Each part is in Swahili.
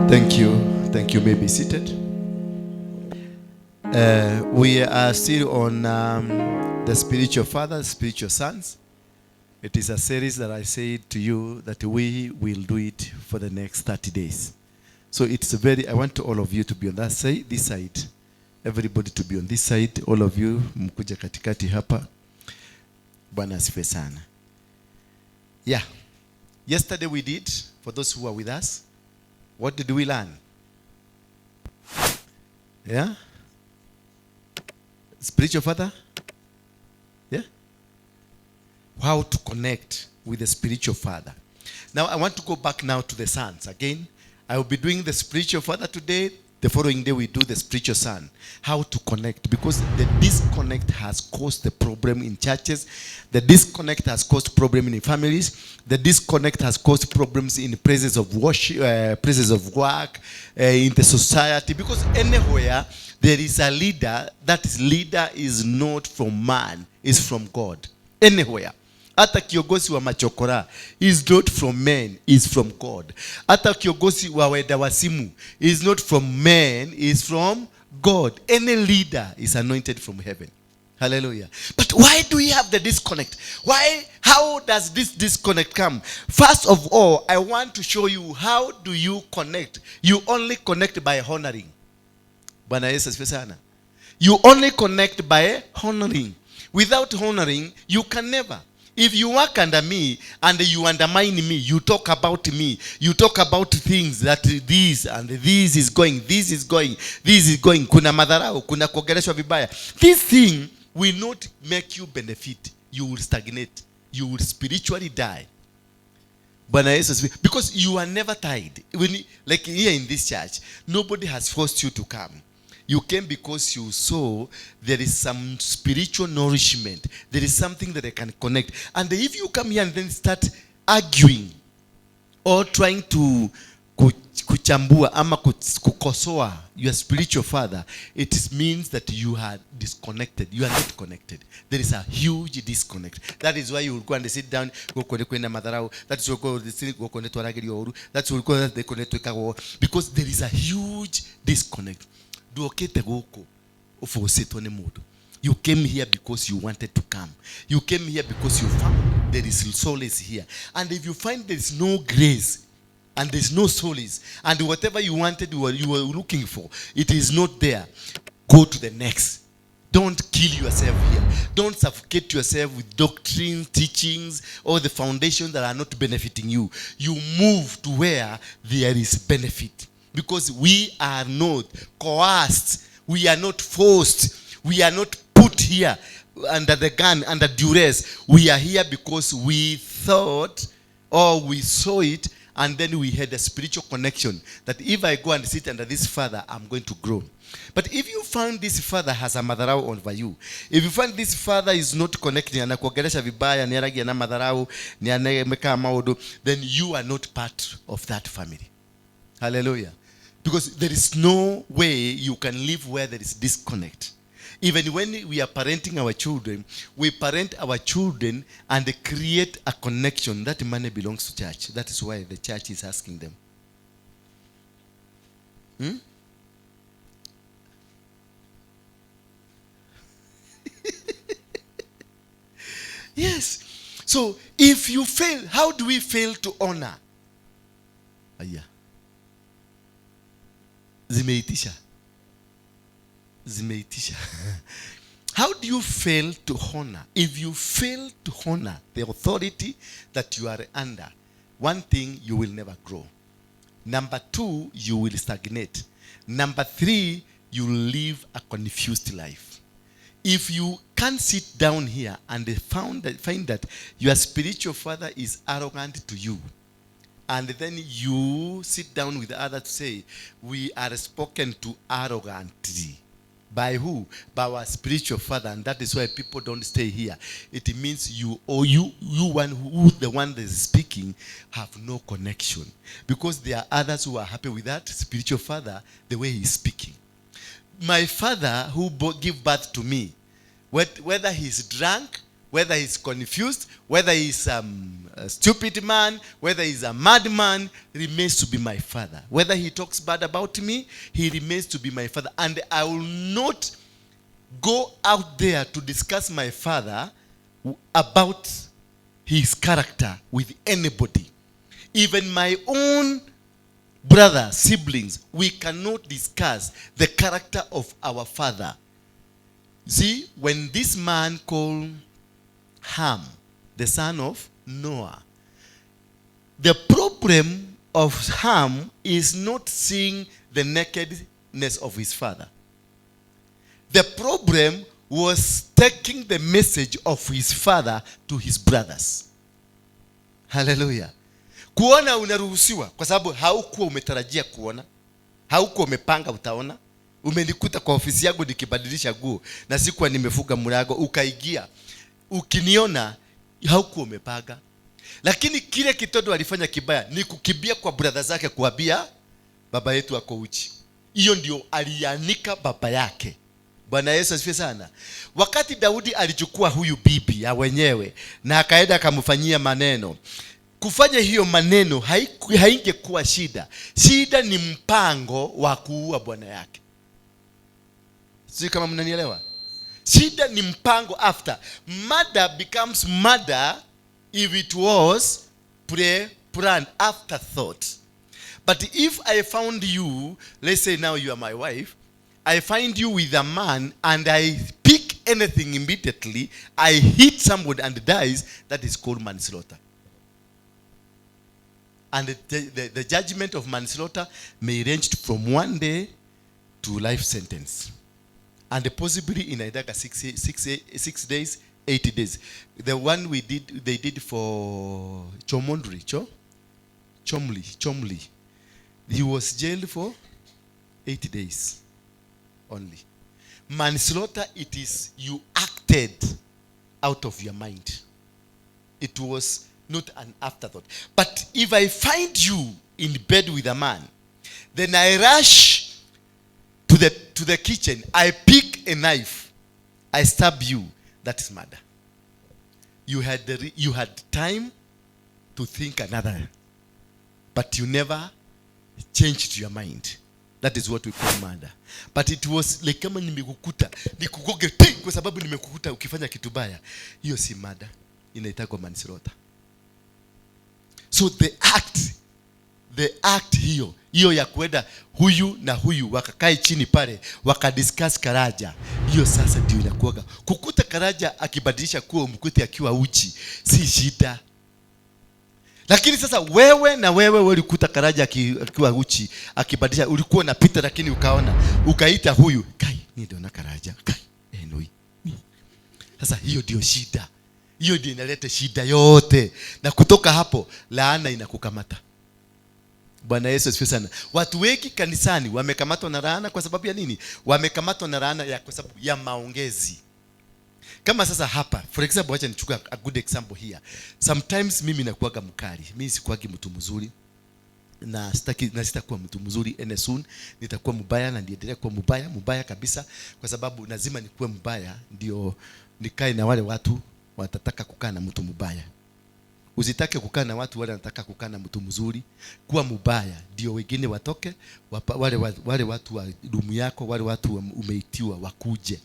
Thank you. Thank you. May be seated. We are still on the spiritual fathers, spiritual sons. It is a series that I said to you that we will do it for the next 30 days. So it's I want all of you to be on that side, this side. Everybody to be on this side. All of you, mkuja katikati hapa. Bwana asifiwe sana. Yeah. Yesterday we did, for those who are with us, what did we learn? Yeah? Spiritual father? Yeah? How to connect with the spiritual father. Now I want to go back now to the sons. Again, I will be doing the spiritual father today. The following day we do the spiritual son. How to connect. Because the disconnect has caused the problem in churches. The disconnect has caused problem in families. The disconnect has caused problems in places of worship, places of work, in the society. Because anywhere there is a leader, that leader is not from man, is from God. Anywhere. Hata kiongozi wa machokora is not from men, is from God. Hata kiongozi wa wenda wasimu is not from men, is from God. Any leader is anointed from heaven. Hallelujah. But why do we have the disconnect? How does this disconnect come? First of all, I want to show you how do you connect. You only connect by honoring. Bwana Yesu asifiwe sana. You only connect by honoring. Without honoring, you can never. If you work under me and you undermine me, you talk about me, you talk about things that this and this is going, this is going, this is going, kuna madharau, kuna kuongeleshwa vibaya. This thing will not make you benefit. You will stagnate. You will spiritually die. Because you are never tied. Like here in this church, nobody has forced you to come. You came because you saw there is some spiritual nourishment. There is something that I can connect. And if you come here and then start arguing or trying to kuchambua ama kukosoa your spiritual father, it means that you are disconnected. You are not connected. There is a huge disconnect. That is why you will go and sit down. That's because there is a huge disconnect. You came here because you wanted to come. You came here because you found there is solace here. And if you find there is no grace and there is no solace, and whatever you wanted, you were looking for, it is not there, go to the next. Don't kill yourself here. Don't suffocate yourself with doctrines, teachings, or the foundations that are not benefiting you. You move to where there is benefit. Because we are not coerced. We are not forced. We are not put here under the gun, under duress. We are here because we thought or we saw it, and then we had a spiritual connection that if I go and sit under this father, I'm going to grow. But if you find this father has a madharau over you, if you find this father is not connecting, anakuongelesha vibaya, niaragia na madharau, niameka maudo, then you are not part of that family. Hallelujah. Because there is no way you can live where there is disconnect. Even when we are parenting our children, we parent our children and create a connection. That money belongs to church. That is why the church is asking them. Yes. So if you fail, how do we fail to honor? Yeah. Zimeitisha. How do you fail to honor? If you fail to honor the authority that you are under, one thing, you will never grow. Number two, you will stagnate. Number three, you will live a confused life. If you can't sit down here and find that your spiritual father is arrogant to you, and then you sit down with others to say, we are spoken to arrogantly. By who? By our spiritual father. And that is why people don't stay here. It means you one who the one that is speaking have no connection. Because there are others who are happy with that spiritual father, the way he is speaking. My father who gave birth to me, whether he's drunk, whether he's confused, whether he's a stupid man, whether he's a madman, remains to be my father. Whether he talks bad about me, he remains to be my father. And I will not go out there to discuss my father about his character with anybody. Even my own brother, siblings, we cannot discuss the character of our father. See, when this man called Ham, the son of Noah, the problem of Ham is not seeing the nakedness of his father. The problem was taking the message of his father to his brothers. Hallelujah. Kuona unaruhusiwa kwa sababu haukuwa umetarajia kuona. Haukuwa umepanga utaona. Umenikuta kwa ofisi yangu nikibadilisha nguo na sikuwa nimefunga mlango, ukaigia. Ukiniona haukuwa umepanga. Lakini kile kitoto alifanya kibaya ni kukimbia kwa brother zake kuambia baba yetu ako uchi. Hiyo ndio alianika baba yake. Bwana Yesu asifiwe sana. Wakati Daudi alichukua huyu bibi ya wenyewe na akaenda akamfanyia maneno, kufanya hiyo maneno haingekuwa shida. Shida ni mpango wa kuua bwana yake. Sio kama mnanielewa? Shida ni mpango after. Murder becomes murder if it was pre-planned, afterthought. But if I found you, let's say now you are my wife, I find you with a man and I pick anything immediately, I hit somebody and dies, that is called manslaughter. And the judgment of manslaughter may range from 1 day to life sentence. And possibly in either 6 days, 80 days. The one they did for Chomli. He was jailed for 80 days only. Manslaughter, it is you acted out of your mind. It was not an afterthought. But if I find you in bed with a man, then I rush to the kitchen, I pick a knife, I stab you, that is murder. You had time to think another, but you never changed your mind. That is what we call murder. But it was like kama nimekukuta, nikugoge kwa sababu nimekukuta ukifanya kitu baya. Hiyo si murder, inaitwa manslaughter. So the act hiyo ya kwenda huyu na huyu wakakae chini pale wakadiscuss Karaja, hiyo sasa ndio inakuwa kukuta Karaja akibadilisha kuwa mkute akiwa uchi si shida. Lakini sasa wewe ulikuta Karaja akiwa uchi akibadilisha, ulikuwa unapita lakini ukaita huyu kai ni ndio na Karaja kai enoi. Sasa hiyo ndio shida. Hiyo ndio inaleta shida yote, na kutoka hapo laana inakukamata. Bwana Yesu asifiwe sana. Watu wengi kanisani wamekamatwa na laana kwa sababu ya nini? Wamekamatwa na laana kwa sababu ya maongezi. Kama sasa hapa, for example, acha nichukue a good example here. Sometimes mimi nakuaga mkali. Mimi sikuagi mtu mzuri. Na sitakuwa mtu mzuri ene soon. Nitakuwa mbaya na niendelee kuwa mbaya kabisa, kwa sababu lazima nikuwe mbaya ndio nikae na wale watu watataka kukaa na mtu mbaya. Usitake kukaa na watu wale wanataka kukaa na mtu mzuri. Kuwa mbaya ndio wengine watoke, wale watu wa dumu yako, wale watu umeitiwa wakuje.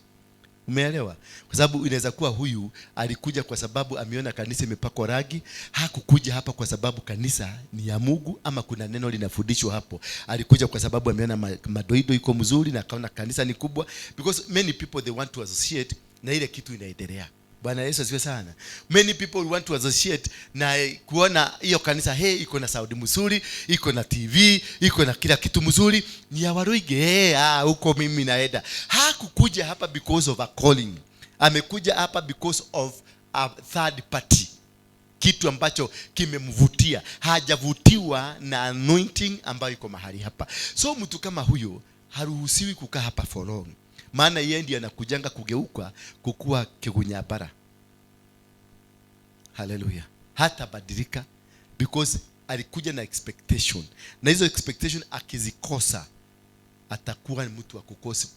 Umeelewa? Kwa sababu inaweza kuwa huyu alikuja kwa sababu ameona kanisa imepakwa rangi, hakukuja hapa kwa sababu kanisa ni ya Mungu ama kuna neno linafundishwa hapo. Alikuja kwa sababu ameona madoido iko mzuri na akaona kanisa ni kubwa, because many people they want to associate na ile kitu inaendelea. Bwana Yesu asifiwe sana. Many people want to associate na kuona hiyo kanisa, iko na sound mzuri, iko na TV, iko na kila kitu mzuri, ni ya Waruinge, huko mimi naenda. Hakukuja hapa because of a calling. Amekuja hapa because of a third party. Kitu ambacho kimemvutia. Hajavutiwa na anointing ambayo iko mahali hapa. So mtu kama huyo haruhusiwi kukaa hapa for long. Maana yeye ndiye anakujanga kugeuka kukua kigunyabara. Hallelujah. Hata badilika because alikuja na expectation. Na hizo expectation akizikosa atakuwa mtu wa kukosa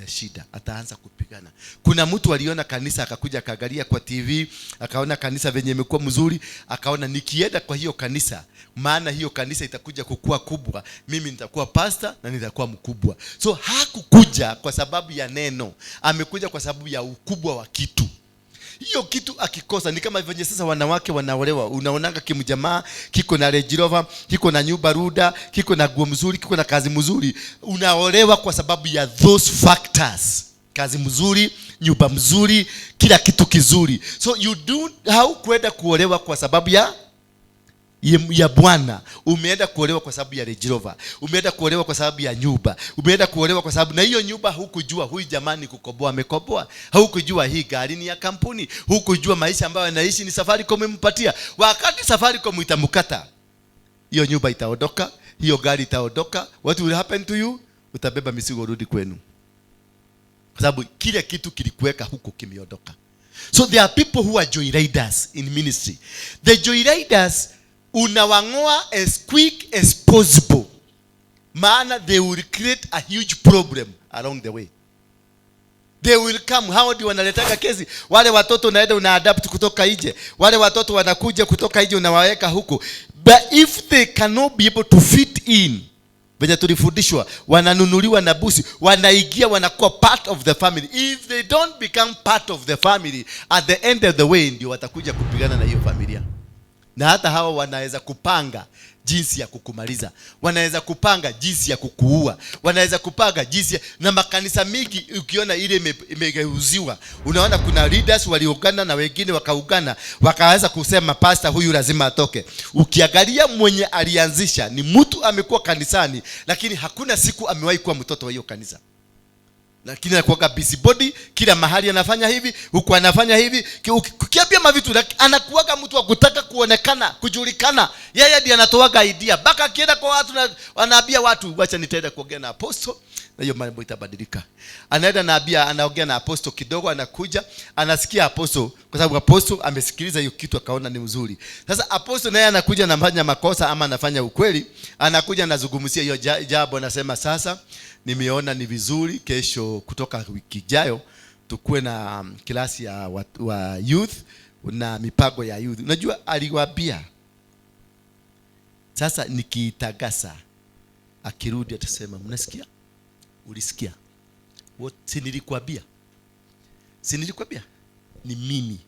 shida, ataanza kupigana. Kuna mtu aliona kanisa akakuja akaangalia kwa TV, akaona kanisa venye imekuwa mzuri, akaona nikienda kwa hiyo kanisa, maana hiyo kanisa itakuja kukua kubwa, mimi nitakuwa pastor na nitakuwa mkubwa. So hakukuja kwa sababu ya neno, amekuja kwa sababu ya ukubwa wa kitu. Hiyo kitu akikosa ni kama venye sasa wanawake wanaolewa. Unaonanga kimjamaa kiko na Range Rover, kiko na nyumba ruda, kiko na nguo mzuri, kiko na kazi mzuri. Unaolewa kwa sababu ya those factors. Kazi mzuri, nyumba mzuri, kila kitu kizuri. So you do how kwenda kuolewa kwa sababu ya Bwana. Umeenda kuolewa kwa sababu ya Range Rover, umeenda kuolewa kwa sababu ya nyumba, umeenda kuolewa kwa sababu, na hiyo nyumba hukujua huyu jamani kukoboa amekoboa, hukujua hii gari ni ya kampuni, hukujua maisha ambayo anaishi ni Safaricom imempatia. Wakati Safaricom itamkata, hiyo nyumba itaondoka, hiyo gari itaondoka. What will happen to you? Utabeba mizigo rudi kwenu, kwa sababu kile kitu kilikuweka huko kimeondoka. So there are people who are joyriders in ministry. The joyriders unawangoa as quick as possible, maana they will create a huge problem along the way. They will come. Hao ndio wanaletaka kesi. Wale watoto unaenda unaadapt kutoka nje, wale watoto wanakuja kutoka nje unawaweka huko. But if they cannot be able to fit in, venye tulifundishwa, wananunuliwa na busi, wanaingia wanakuwa part of the family. If they don't become part of the family, at the end of the way ndio watakuja kupigana na hiyo familia. Na hata hawa wanaweza kupanga jinsi ya kukumaliza, wanaweza kupanga jinsi ya kukuua, wanaweza kupanga jinsi na makanisa mingi ukiona ile imegeuziwa, unaona kuna leaders waliungana na wengine wakaungana, wakaanza kusema pastor huyu lazima atoke. Ukiangalia mwenye alianzisha ni mtu amekuwa kanisani, lakini hakuna siku amewahi kuwa mtoto wa hiyo kanisa. Lakini anakuwa busybody, kila mahali anafanya hivi, huko anafanya hivi, ukiambia mavitu anakuaga mtu wa kutaka kuonekana, kujulikana. Yeye ndiye anatoaga idea. Baka akienda kwa watu na anaambia watu, wacha nitaenda kuongea na apostle na hiyo mambo itabadilika. Anaenda naambia, anaongea na apostle kidogo, anakuja, anasikia apostle, kwa sababu apostle amesikiliza hiyo kitu akaona ni mzuri. Sasa apostle naye anakuja anafanya makosa ama anafanya ukweli, anakuja anazungumzia hiyo jambo, anasema sasa nimeona ni vizuri kesho kutoka wiki ijayo tukue na klasi ya wa youth na mipango ya youth. Unajua aliwaambia sasa nikiitagasa, akirudi atasema mnasikia? Ulisikia? Si nilikwambia? Si nilikwambia? Ni mimi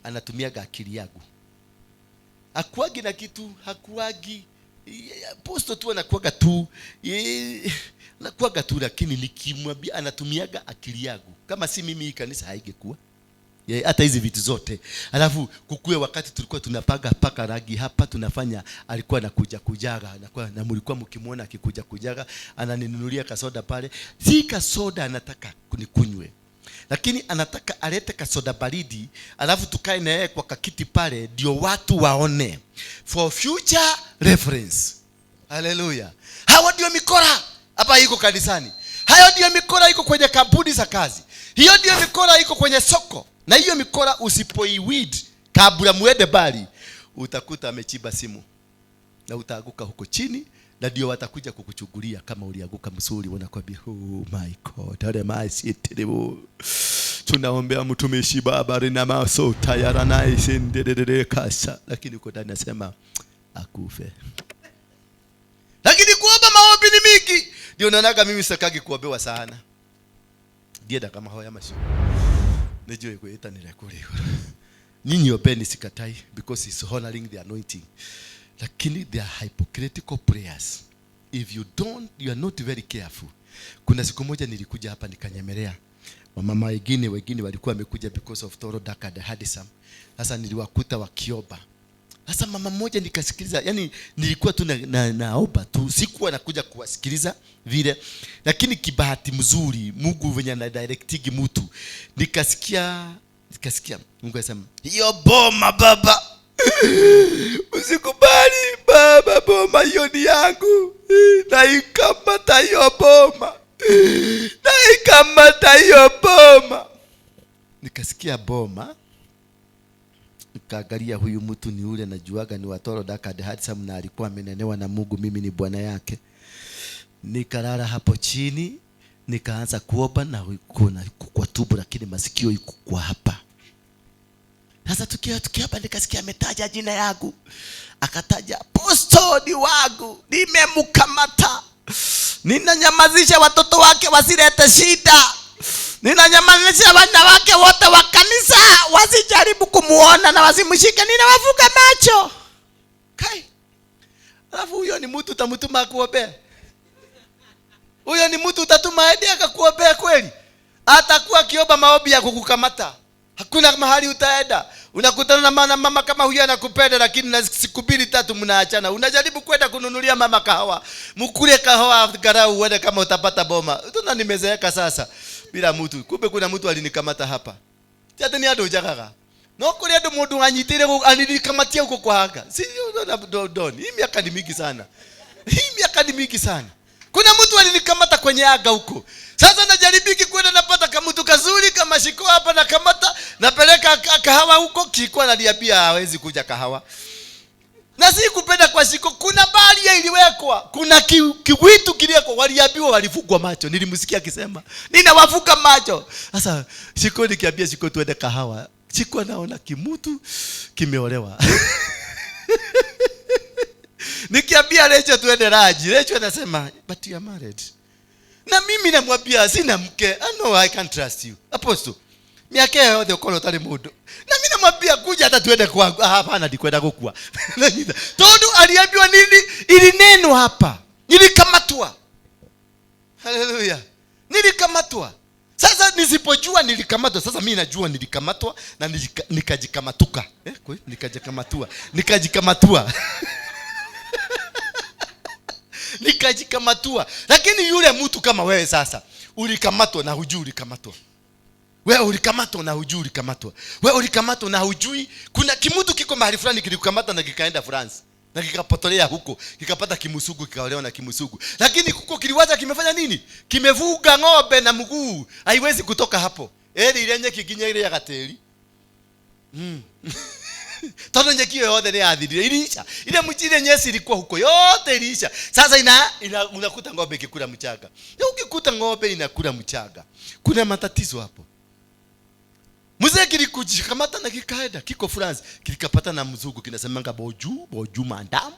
anatumiaga akili yangu. Hakuagi na kitu, hakuagi posto tu, anakuaga tu anakuaga tu, lakini nikimwambia anatumiaga akili yangu. Kama si mimi hii kanisa haingekuwa. Hata hizi vitu zote. Alafu kukue wakati tulikuwa tunapanga paka rangi hapa tunafanya, alikuwa anakuja kujaga, anakuwa na mlikuwa mkimuona akikuja kujaga, ananinunulia kasoda pale. Si kasoda anataka kunikunywe, lakini anataka alete kasoda baridi, alafu tukae na yeye kwa kakiti pale ndio watu waone, for future reference. Hallelujah. Hawa ndio mikora hapa iko kanisani. Hayo ndio mikora iko kwenye kampuni za kazi. Hiyo ndio mikora iko kwenye soko. Na hiyo mikora usipoiweed kabla muende bali, utakuta amechiba simu na utaanguka huko chini, na ndio watakuja kukuchugulia kama ulianguka msuri. Wanakuambia oh my god, ale maisitiribu, tunaombea mtumishi baba rina maso tayara na isendedede kasa, lakini uko ndani nasema akufe. Lakini kuomba maombi ni mingi. Ndio naonaga mimi sakagi kuombewa sana. Dieda kama hoya mashi. Nejue kuita nirekuri. Nyinyi ombeni sikatai, because it's honoring the anointing. Lakini they are hypocritical prayers. If you are not very careful. Kuna siku moja nilikuja hapa nikanyemelea. Wamama wengine walikuwa wamekuja because of Toro Daka the Hadisam. Sasa niliwakuta wakiomba. Sasa mama mmoja nikasikiliza, yani nilikuwa tu naomba tu, sikuwa nakuja kuwasikiliza vile, lakini kibahati mzuri Mungu venye na directigi mtu, nikasikia Mungu anasema hiyo boma baba usikubali baba, boma hiyo ni yangu, na ikamata hiyo boma, nikasikia boma. Nikaangalia huyu mtu ni ule najuaga ni Watoro Daka the Handsome, na alikuwa amenenewa na Mungu, mimi ni bwana yake. Nikalala hapo chini Nikaanza kuomba na kuna kwa tubu, lakini masikio iko kwa hapa. Sasa tukiomba nikasikia ametaja jina yangu. Akataja apostoli wangu, nimemkamata. Ninanyamazisha watoto wake wasilete shida. Ninanyamazisha wanawake wote wa kanisa wasijaribu kumuona na wasimshike, ninawafunga macho. Kai. Alafu huyo ni mtu utamtuma kuombea? Huyo ni mtu utatuma aende akakuombea kweli? Atakuwa kiomba maombi ya kukukamata. Hakuna mahali utaenda. Unakutana na mama kama huyo anakupenda, lakini na siku 2-3 mnaachana. Unajaribu kwenda kununulia mama kahawa. Mkule kahawa garau uone kama utapata boma. Tuna nimezeeka sasa bila mtu. Kumbe kuna mtu alinikamata hapa. Tata ni ado jagaga. No kule ado mtu anyitire anikamatia huko kwa haka. Si don. Hii miaka ni mingi sana. Hii miaka ni mingi sana. Kuna mtu alinikamata kwenye aga huko. Sasa najaribiki kwenda napata kama mtu kazuri kama shiko hapa na kamata, napeleka kahawa huko, kikuwa ananiambia hawezi kuja kahawa. Na si kupenda kwa shiko, kuna baria iliwekwa, kuna kiwitu kiliwekwa, waliambiwa walifungwa macho. Nilimsikia akisema, "Ninawafunga macho." Sasa shiko nikiambia shiko tuende kahawa, shiko naona kimutu kimeolewa. Nikiambia Recho tuende raji, Recho anasema, "But you are married." Na mimi namwambia sina mke. I know I can't trust you. Apostle, miaka yote uko tale mudo. Na mimi namwambia kuja hata tuende kwangu. Hapana, ndikwenda gukua. Todo aliambiwa nini? Ili neno hapa. Nilikamatwa. Haleluya. Nilikamatwa. Sasa nisipojua nilikamatwa, sasa mimi najua nilikamatwa na nikajikamatuka. Kweli nikajikamatua. Nikajikamatua. Lakini yule mtu kama wewe sasa, ulikamatwa na hujui ulikamatwa. Wewe ulikamatwa na hujui ulikamatwa. Wewe ulikamatwa na hujui kuna kimutu kiko mahali fulani kilikukamata na kikaenda France. Na kikapotolea huko, kikapata kimusugu, kikaolewa na kimusugu. Lakini huko kiliwacha kimefanya nini? Kimevuga ng'ombe na mguu. Haiwezi kutoka hapo. Ile yenye kiginya ile ya gateli. Tono nyekio yote ni adhiri ilisha. Ile mchile nyesi ilikuwa huko yote ilisha. Sasa unakuta ng'ombe ikikula mchaga. Na ukikuta ng'ombe inakula mchaga, kuna matatizo hapo. Mzee kilikujikamata na kikaenda kiko France, kilikapata na mzungu kinasemanga boju madam.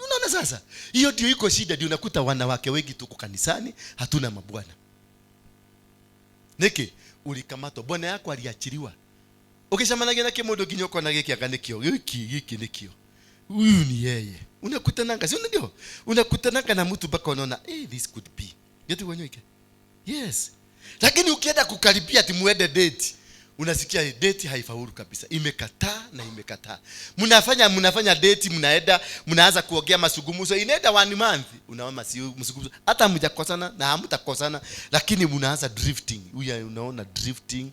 Unaona sasa? Hiyo ndio iko shida, ndio unakuta wanawake wengi tuko kanisani hatuna mabwana. Niki ulikamatwa, bwana yako aliachiliwa. Ukishamanaga na kimodo kinyoko na giki akanikio. Hiki nikio. Huyu ni yeye. Unakutananga, si ndio? Unakutananga na mtu baka unaona, this could be. Yetu wanyoike. Yes. Lakini ukienda kukaribia ati muende date, unasikia date haifaulu kabisa. Imekataa na imekataa. Mnafanya date, mnaanza kuongea masugumuzo. Inaenda 1 month. Unaona si msugumuzo. Hata hamjakosana na hamtakosana, lakini mnaanza drifting. Huyu unaona drifting.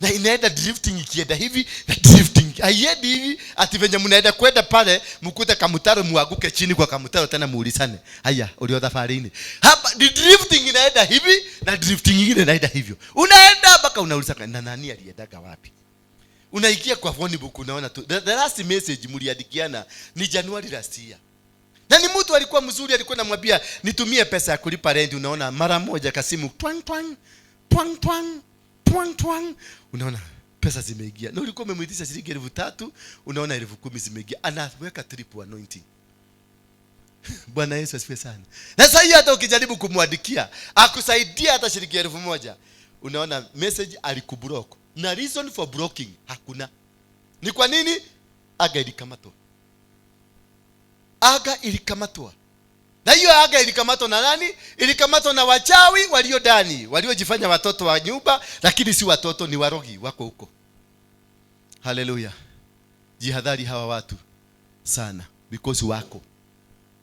Na inaenda drifting ikienda hivi na drifting. Haiendi hivi ati venye mnaenda kwenda pale mkute kamutaro muaguke chini kwa kamutaro tena muulisane. Haya, uliodha farini. Hapa the drifting inaenda hivi na drifting nyingine inaenda hivyo. Unaenda mpaka unauliza na nani aliendaga wapi? Unaikia kwa phone book unaona tu. The last message mliandikiana ni January last year. Na ni mtu alikuwa mzuri, alikuwa anamwambia nitumie pesa ya kulipa rent, unaona mara moja kasimu twang. Unaona pesa zimeingia. Na ulikuwa umemwitisha shilingi 3,000, unaona 10,000 zimeingia. Anaweka triple anointing. Bwana Yesu asifiwe sana. Na sasa hiyo hata ukijaribu kumwandikia akusaidia hata shilingi 1,000, unaona message alikublock. Na reason for blocking hakuna. Ni kwa nini? Aga ilikamatwa. Na hiyo aga ilikamatwa na nani? Ilikamatwa na wachawi walio ndani, waliojifanya watoto wa nyumba, lakini si watoto, ni warogi wako huko. Haleluya. Jihadhari hawa watu sana, because wako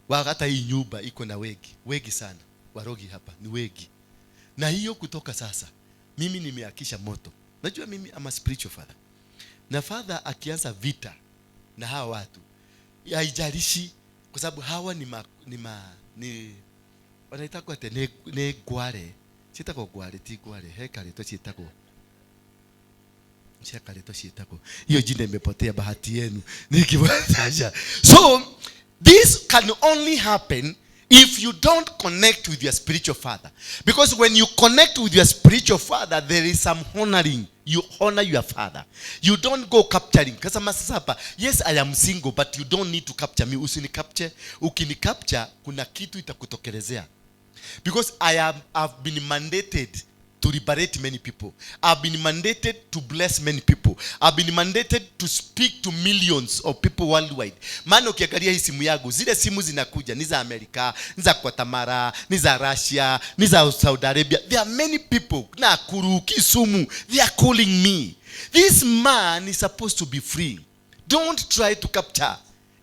hata hii nyumba iko na wegi sana. Warogi hapa ni wegi. Na hiyo kutoka sasa mimi nimeakisha moto. Najua mimi ama spiritual father. Na father akianza vita na hawa watu, haijalishi kwa sababu hawa ni wanaitaka ate ne gware. Chitako gware ti gware. Hekale to chitako. Chakale to chitako. Hiyo jina imepotea, bahati yenu. Nikiwatasha. So this can only happen If you don't connect with your spiritual father, because when you connect with your spiritual father, there is some honoring. You honor your father. You don't go capturing. Kasama sasa hapa, yes, I am single, but you don't need to capture me. Usini capture. Ukini capture, kuna kitu itakutokelezea. Because I've been mandated to liberate many people. I've been mandated to bless many people. I've been mandated to speak to millions of people worldwide. Maana ukiangalia hii simu yangu, zile simu zinakuja ni za Amerika, ni za Guatemala, ni za Russia, ni za Saudi Arabia. There are many people, Nakuru, Kisumu, they are calling me. This man is supposed to be free. Don't try to capture.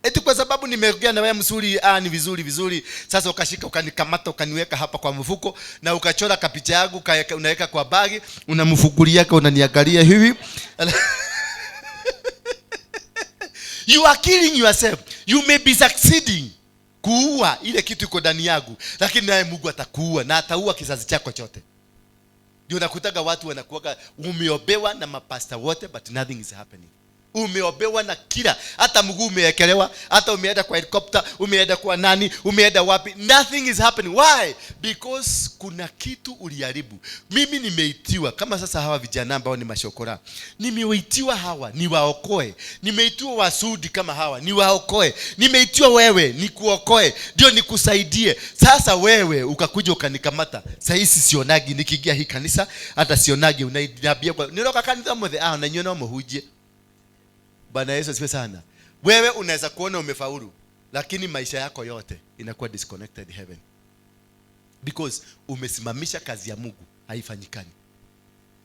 Eti kwa sababu nimeongea na wewe mzuri, ni vizuri. Sasa ukashika ukanikamata ukaniweka hapa kwa mfuko na ukachora kapicha yangu unaweka kwa bagi, unamfukulia unaniangalia hivi. You are killing yourself. You may be succeeding kuua ile kitu iko ndani yangu, lakini naye Mungu atakuua na ataua kizazi chako chote. Ndio nakutaga watu wanakuwa umeobewa na mapasta wote, but nothing is happening. Umeobewa na kila, hata mguu umeekelewa, hata umeenda kwa helicopter, umeenda kwa nani, umeenda wapi, nothing is happening. Why? Because kuna kitu uliharibu. Mimi nimeitiwa kama sasa hawa vijana ambao ni mashokora, nimeitiwa hawa ni waokoe. Nimeitiwa wasudi kama hawa ni waokoe. Nimeitiwa wewe ni kuokoe, ndio nikusaidie. Sasa wewe ukakuja ukanikamata. Sasa hii sionagi nikiingia hii kanisa, hata sionagi unaniambia kwa niroka kanisa mothe unanyona muhuje. Bwana Yesu asifiwe sana. Wewe unaweza kuona umefaulu, lakini maisha yako yote inakuwa disconnected heaven. Because umesimamisha kazi ya Mungu haifanyikani.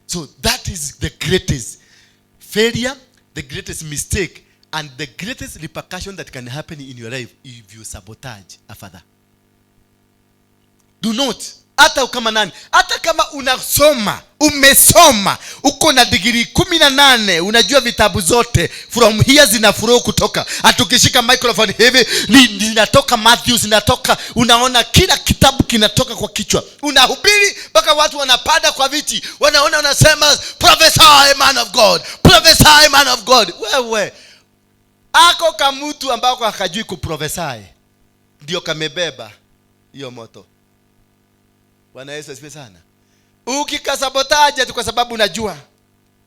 So that is the greatest failure, the greatest mistake, and the greatest repercussion that can happen in your life if you sabotage a father. Do not. Hata kama nani, hata kama unasoma, umesoma, uko na degree 18, unajua vitabu zote from here zinafuro kutoka. Atukishika microphone hivi linatoka Matthew, zinatoka, unaona kila kitabu kinatoka kwa kichwa. Unahubiri mpaka watu wanapada kwa viti, wanaona unasema prophesy man of God, prophesy man of God. Wewe ako kama mtu ambao hakajui kuprophesy ndio kamebeba hiyo moto. Bwana Yesu asifiwe sana. Ukikasabotaje tu kwa sababu unajua,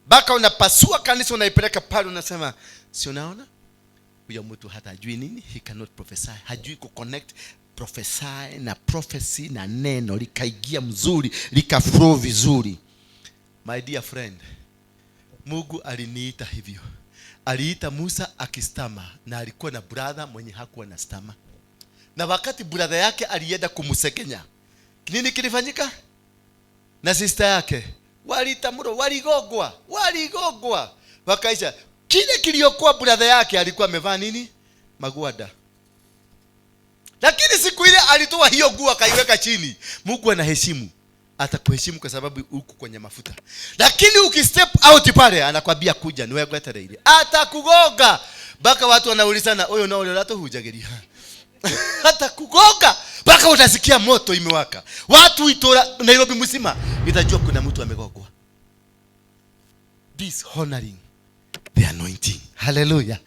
baka unapasua kanisa unaipeleka pale, unasema si unaona huyo mtu hata hajui nini, he cannot prophesy, hajui ku connect prophesy na prophecy na neno likaigia mzuri, likaflow vizuri. My dear friend, Mungu aliniita hivyo. Aliita Musa akistama, na alikuwa na brother mwenye hakuwa na stama. Na wakati brother yake alienda kumsekenya, nini kilifanyika? Na sister yake walitamuro, waligogwa. Wakaisha. Kile kiliokuwa brother yake alikuwa amevaa nini? Magwada. Lakini siku ile alitoa hiyo nguo akaiweka chini. Mungu anaheshimu. Atakuheshimu kwa sababu uko kwenye mafuta. Lakini ukistep out pale anakwambia kuja niwe gwetera ile. Atakugoga. Baka watu wanaulizana, "Oyo na ole lato hujageria." Atakugoga. Baka utasikia moto imewaka. Watu itora Nairobi mzima itajua kuna mtu amegogwa. Dishonoring the anointing. Hallelujah.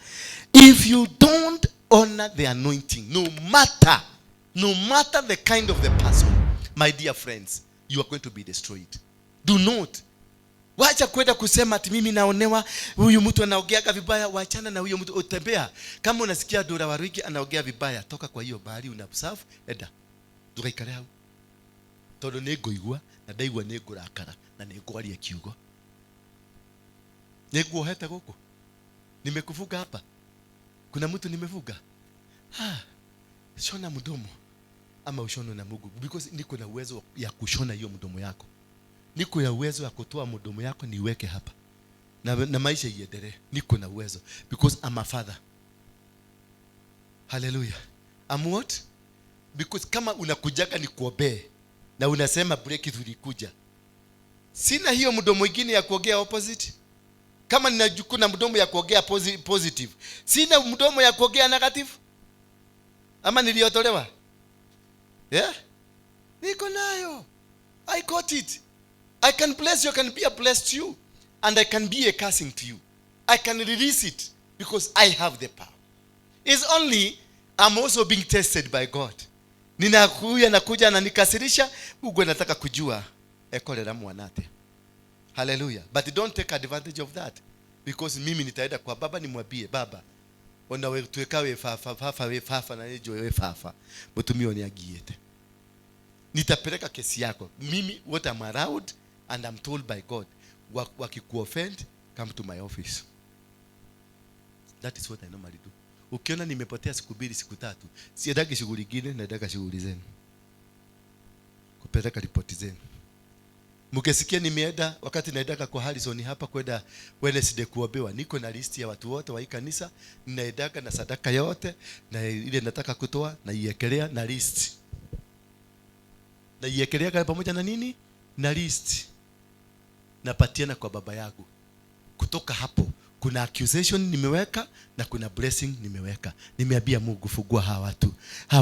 If you don't honor the anointing, no matter the kind of the person, my dear friends, you are going to be destroyed. Do not. Wacha kwenda kusema ati mimi naonewa, huyu mtu anaogeaga vibaya. Waachana na huyo mtu, utembea. Kama unasikia Dora Waruinge anaogea vibaya, toka kwa hiyo bahari unamsafu, eda. Tukaikare hau. Todo negoigwa na ndaigwa negurakara na negwaria kiugo. Neguoheta goko. Nimekufuga hapa. Kuna mtu nimefuga. Shona mdomo ama ushono na Mungu, because niko na uwezo ya kushona hiyo mdomo yako. Niko na uwezo ya kutoa mdomo yako niweke hapa. Na maisha iendelee. Niko na uwezo because I'm a father. Hallelujah. I'm what? Because kama unakujaga ni kuobee na unasema breakthrough ilikuja, sina hiyo mdomo mwingine ya kuongea opposite. Kama ninajuku na mdomo ya kuongea positive, sina mdomo ya kuongea negative. Ama niliotolewa? Yeah? Niko nayo. I got it. I can bless you, I can be a blessed to you, and I can be a cursing to you. I can release it because I have the power. It's only I'm also being tested by God. nakuja ananikasirisha, Mungu nataka kujua ekolera mwanate. Hallelujah. But don't take advantage of that, because mimi nitaenda kwa baba nimwambie, baba ona wewe tuweka wewe fafa na yejo wewe fafa mutumio ni agiete, nitapeleka kesi yako mimi. What I'm allowed and I'm told by God, wakikuoffend, come to my office. That is what I normally do. Ukiona nimepotea siku 2 siku 3, siendagi shughuli nyingine, naendaka shughuli zenu, kupeleka ripoti zenu. Mkisikia nimeenda, wakati naendaka kwa Harrison hapa kwenda Wednesday kuombewa, niko na list ya watu wote wa hii kanisa, ninaendaka na sadaka yote na ile nataka kutoa, na iekelea na list, na iekelea kama pamoja na nini na list, napatiana kwa baba yangu. Kutoka hapo kuna accusation nimeweka na kuna blessing nimeweka. Nimeambia Mungu, fungua hawa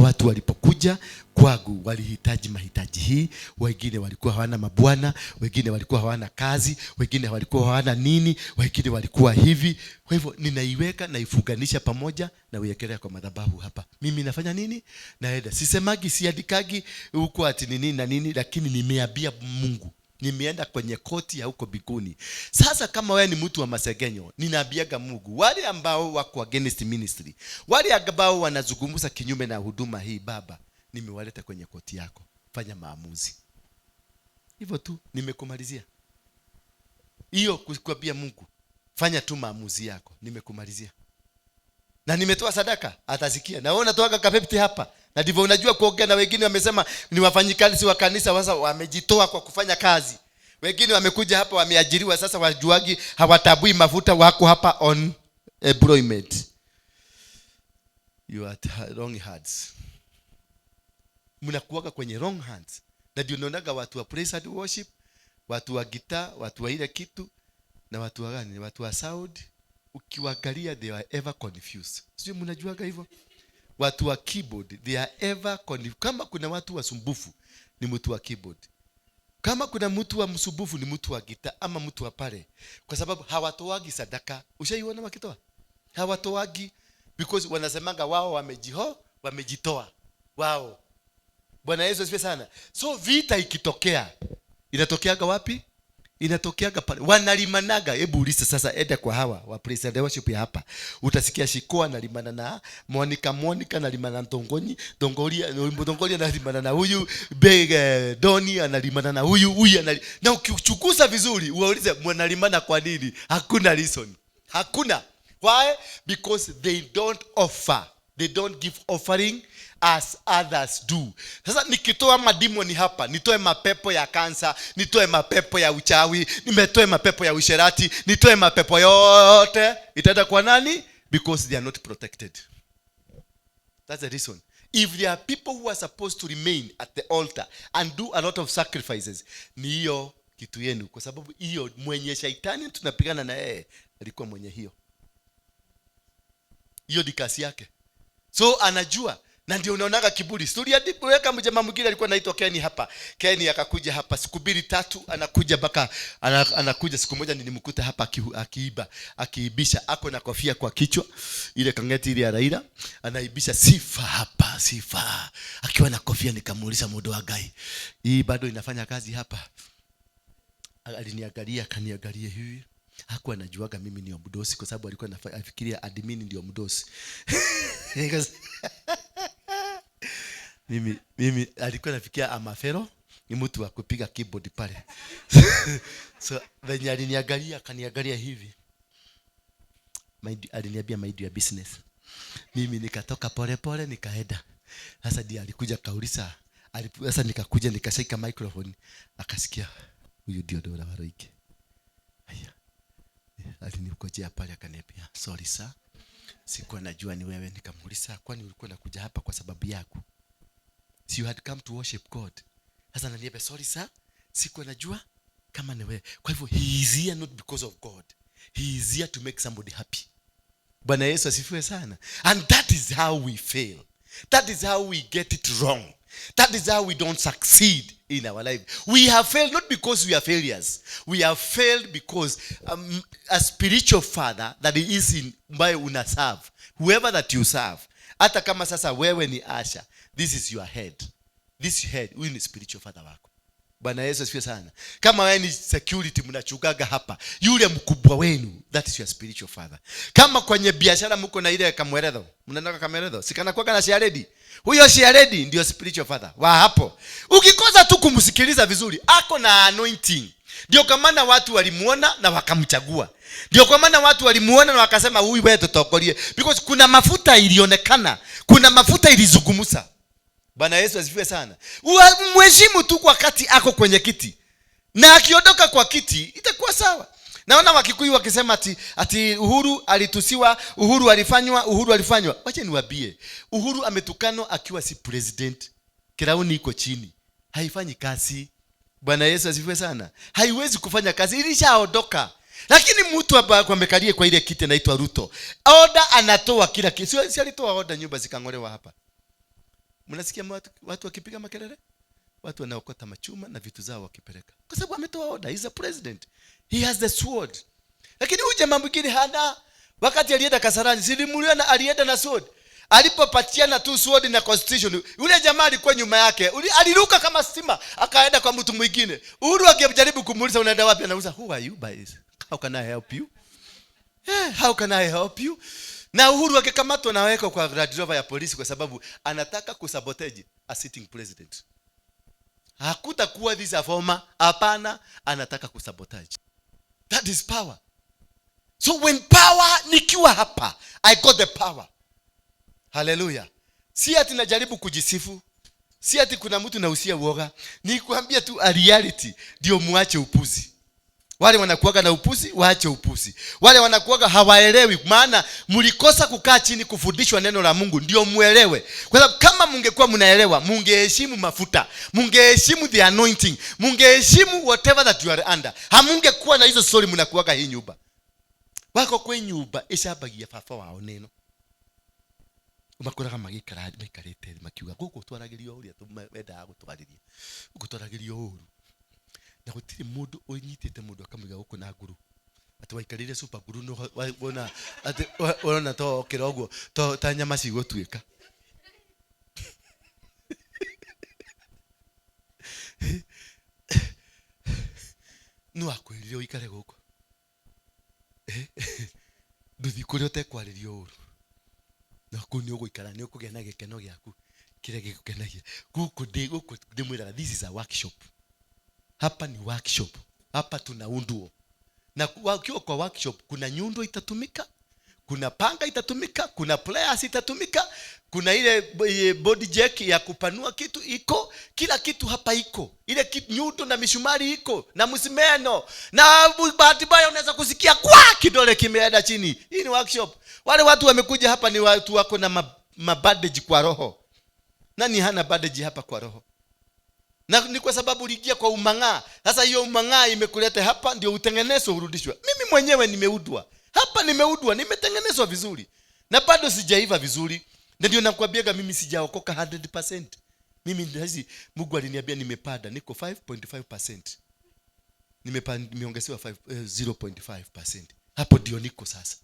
watu walipokuja kwangu walihitaji mahitaji hii, wengine walikuwa hawana mabwana, wengine walikuwa hawana kazi, wengine walikuwa hawana nini, wengine walikuwa hivi. Kwa hivyo ninaiweka na ifunganisha pamoja na uyekelea kwa madhabahu hapa. Mimi nafanya nini? Naenda, sisemagi, siandikagi huko ati nini na nini, lakini nimeambia Mungu, nimeenda kwenye koti ya huko biguni. Sasa kama wewe ni mtu wa masegenyo, ninaambiaga Mungu, wale ambao wako against ministry, wale ambao wanazungumza kinyume na huduma hii, baba nimewaleta kwenye koti yako, fanya maamuzi. Hivyo tu, nimekumalizia hiyo. Kukwambia Mungu, fanya tu maamuzi yako, nimekumalizia. Na nimetoa sadaka, atasikia. Na wewe unatoa kapepti hapa, na ndivyo unajua kuongea. Na wengine wamesema ni wafanyikazi wa kanisa, sasa wamejitoa kwa kufanya kazi. Wengine wamekuja hapa wameajiriwa, sasa wajuagi, hawatabui mafuta, wako hapa on employment. You are wrong hands. Mnakuaga kwenye wrong hands. Na ndio unaonaga watu wa praise and worship, watu wa guitar, watu wa ile kitu, na watu wa gani, watu wa sound, ukiwaangalia they are ever confused. Sio, mnajuaga hivyo? Watu wa keyboard they are ever confused. Kama kuna watu wasumbufu ni mtu wa keyboard, kama kuna mtu wa msumbufu ni mtu wa guitar ama mtu wa pale, kwa sababu hawatoagi sadaka. Ushaiona wakitoa? Hawatoagi, because wanasemanga wao wamejitoa wao. Bwana Yesu asifiwe sana. So vita ikitokea, inatokeaga wapi? Inatokeaga pale wanalimanaga. Hebu uliza sasa, enda kwa hawa wa praise and worship ya hapa, utasikia Shikoa analimana na Monica analimana na Dongolia analimana na huyu Big Doni analimana na huyu na ukichukuza vizuri uwaulize mnalimana kwa nini, hakuna reason, hakuna. Why? Because they don't offer, they don't give offering as others do. Sasa nikitoa madimoni hapa, nitoe mapepo ya kansa, nitoe mapepo ya uchawi, nimetoe mapepo ya usherati, nitoe mapepo yote, itaenda kwa nani? Because they are not protected. That's the reason. If there are people who are supposed to remain at the altar and do a lot of sacrifices, ni hiyo kitu yenu, kwa sababu hiyo mwenye shaitani tunapigana na yeye alikuwa mwenye hiyo dikasi yake. So anajua. Na ndio unaonaga kiburi. Story ya weka mjamaa mwingine alikuwa anaitwa Kenyan hapa. Kenyan akakuja hapa siku 2-3, anakuja baka anakuja siku moja nilimkuta hapa akiibisha, ako na kofia kwa kichwa, ile kangeti ile ya Raila, anaibisha sifa. Akiwa na kofia, nikamuuliza modo wa gai, hii bado inafanya kazi hapa? Aliniangalia, kaniangalia hivi. Hakuwa anajuaga mimi ni mdosi, kwa sababu alikuwa anafikiria admin ndio mdosi. Mimi alikuwa anafikiria amafero ni mtu wa kupiga keyboard pale. So venye aliniangalia, kaniangalia hivi, aliniambia mind your business. Mimi nikatoka pole nikaenda. Sasa ndiye alikuja kauliza, sasa nikakuja nikashika microphone, akasikia huyu ndio Dora Waruinge. Haya, alinipokea pale akaniambia, sorry sir, sikuwa najua ni wewe. Nikamuuliza, kwani ulikuwa unakuja hapa kwa sababu yako? So you had come to worship God. Sasa ananiambia, sorry sir, sikuwa najua kama ni wewe. Kwa hivyo he is here not because of God, he is here to make somebody happy. Bwana Yesu asifiwe sana. And that is how we fail, that is how we get it wrong, that is how we don't succeed in our life. We have failed not because we are failures, we have failed because a spiritual father that is in by una serve, whoever that you serve, Hata kama sasa wewe ni Asha, this is your head. This head, huyu ni spiritual father wako. Bwana Yesu asifiwe sana. Kama wewe ni security mnachugaga hapa, yule mkubwa wenu, that is your spiritual father. Kama kwenye biashara mko na ile kamweredho, mnaenda kamweredho, sikana kwa na shiaredi. Huyo shiaredi ndio spiritual father wa hapo. Ukikosa tu kumsikiliza vizuri, ako na anointing. Ndio kwa maana watu walimuona na wakamchagua. Ndio kwa maana watu walimuona na wakasema huyu wewe tutokolie, because kuna mafuta ilionekana, kuna mafuta ilizungumza. Bwana Yesu asifiwe sana. Mheshimu tu wakati ako kwenye kiti. Na akiondoka kwa kiti itakuwa sawa. Naona Wakikuyu wakisema ati Uhuru alitusiwa, Uhuru alifanywa. Wacha niwaambie, Uhuru ametukanwa akiwa si president. Kirauni iko chini. Haifanyi kazi. Bwana Yesu asifiwe sana. Haiwezi kufanya kazi, ilishaondoka. Lakini mtu hapa amekalie kwa ile kiti anaitwa Ruto. Order anatoa kila kitu. Si alitoa order nyumba zikangolewa hapa. Mnasikia watu wakipiga makelele? Watu wanaokota machuma na vitu zao wakipeleka. Kwa sababu ametoa order, he is a president. He has the sword. Lakini huyu jamaa mwingine hana. Wakati alienda Kasarani, silimuliona alienda na sword. Alipopatiana tu sword na constitution, yule jamaa alikuwa nyuma yake. Aliruka kama stima, akaenda kwa mtu mwingine. Uhuru akijaribu kumuuliza unaenda wapi, anauliza who are you guys? How can I help you? How can I help you? Na Uhuru akikamatwa na weka kwa Land Rover ya polisi kwa sababu anataka kusabotage a sitting president. Hakutakuwa this a former, hapana, anataka kusabotage. That is power. So when power nikiwa hapa, I got the power. Hallelujah. Si ati najaribu kujisifu, si ati kuna mtu nausia uoga, ni kuambia tu a reality, ndio muache upuzi. Wale wanakuaga na upuzi, waache upuzi. Wale wanakuaga hawaelewi, maana mlikosa kukaa chini kufundishwa neno la Mungu ndio muelewe. Kwa sababu kama mungekuwa mnaelewa, mungeheshimu mafuta, mungeheshimu the anointing, mungeheshimu whatever that you are under. Hamungekuwa na hizo story mnakuaga hii nyumba. Wako kwa nyumba ishabagia fafa wao neno. Umakoraga magikarete makiuga guko twaragirio uria tumenda gutwariria. Guko twaragirio uru. Na gutire mundu unyitite mundu akamuiga guko na nguru. Ati waikarire super nguru no wona ati wona to kirogo to ta nyama cigotwika. No akwirire uikare guko. Nduthi kuri utekwaririo uru. Na kuni uguikara ni ukugea na gikeno giaku kire gikukenagia guko ndimwira this is a workshop. Hapa ni workshop, hapa tunaundwa. Na ukiwa kwa workshop kuna nyundo itatumika, kuna panga itatumika, kuna pliers itatumika, kuna ile body jack ya kupanua kitu iko, kila kitu hapa iko. Ile nyundo na mishumari iko na msimeno, na bahati mbaya unaweza kusikia kwa kidole kimeenda chini. Hii ni workshop. Wale watu wamekuja hapa ni watu wako na mabandage kwa roho. Nani hana bandage hapa kwa roho? Na ni kwa sababu uliingia kwa umang'aa. Sasa hiyo umang'aa imekuleta hapa ndio utengenezwe urudishwe. Mimi mwenyewe nimeudwa. Hapa nimeudwa, nimetengenezwa vizuri. Na bado sijaiva vizuri. Na ndio nakwambiaga mimi sijaokoka 100%. Mimi ndizi Mungu aliniambia nimepada, niko 5.5%. Nimeongezewa 0.5%. Hapo ndio niko sasa.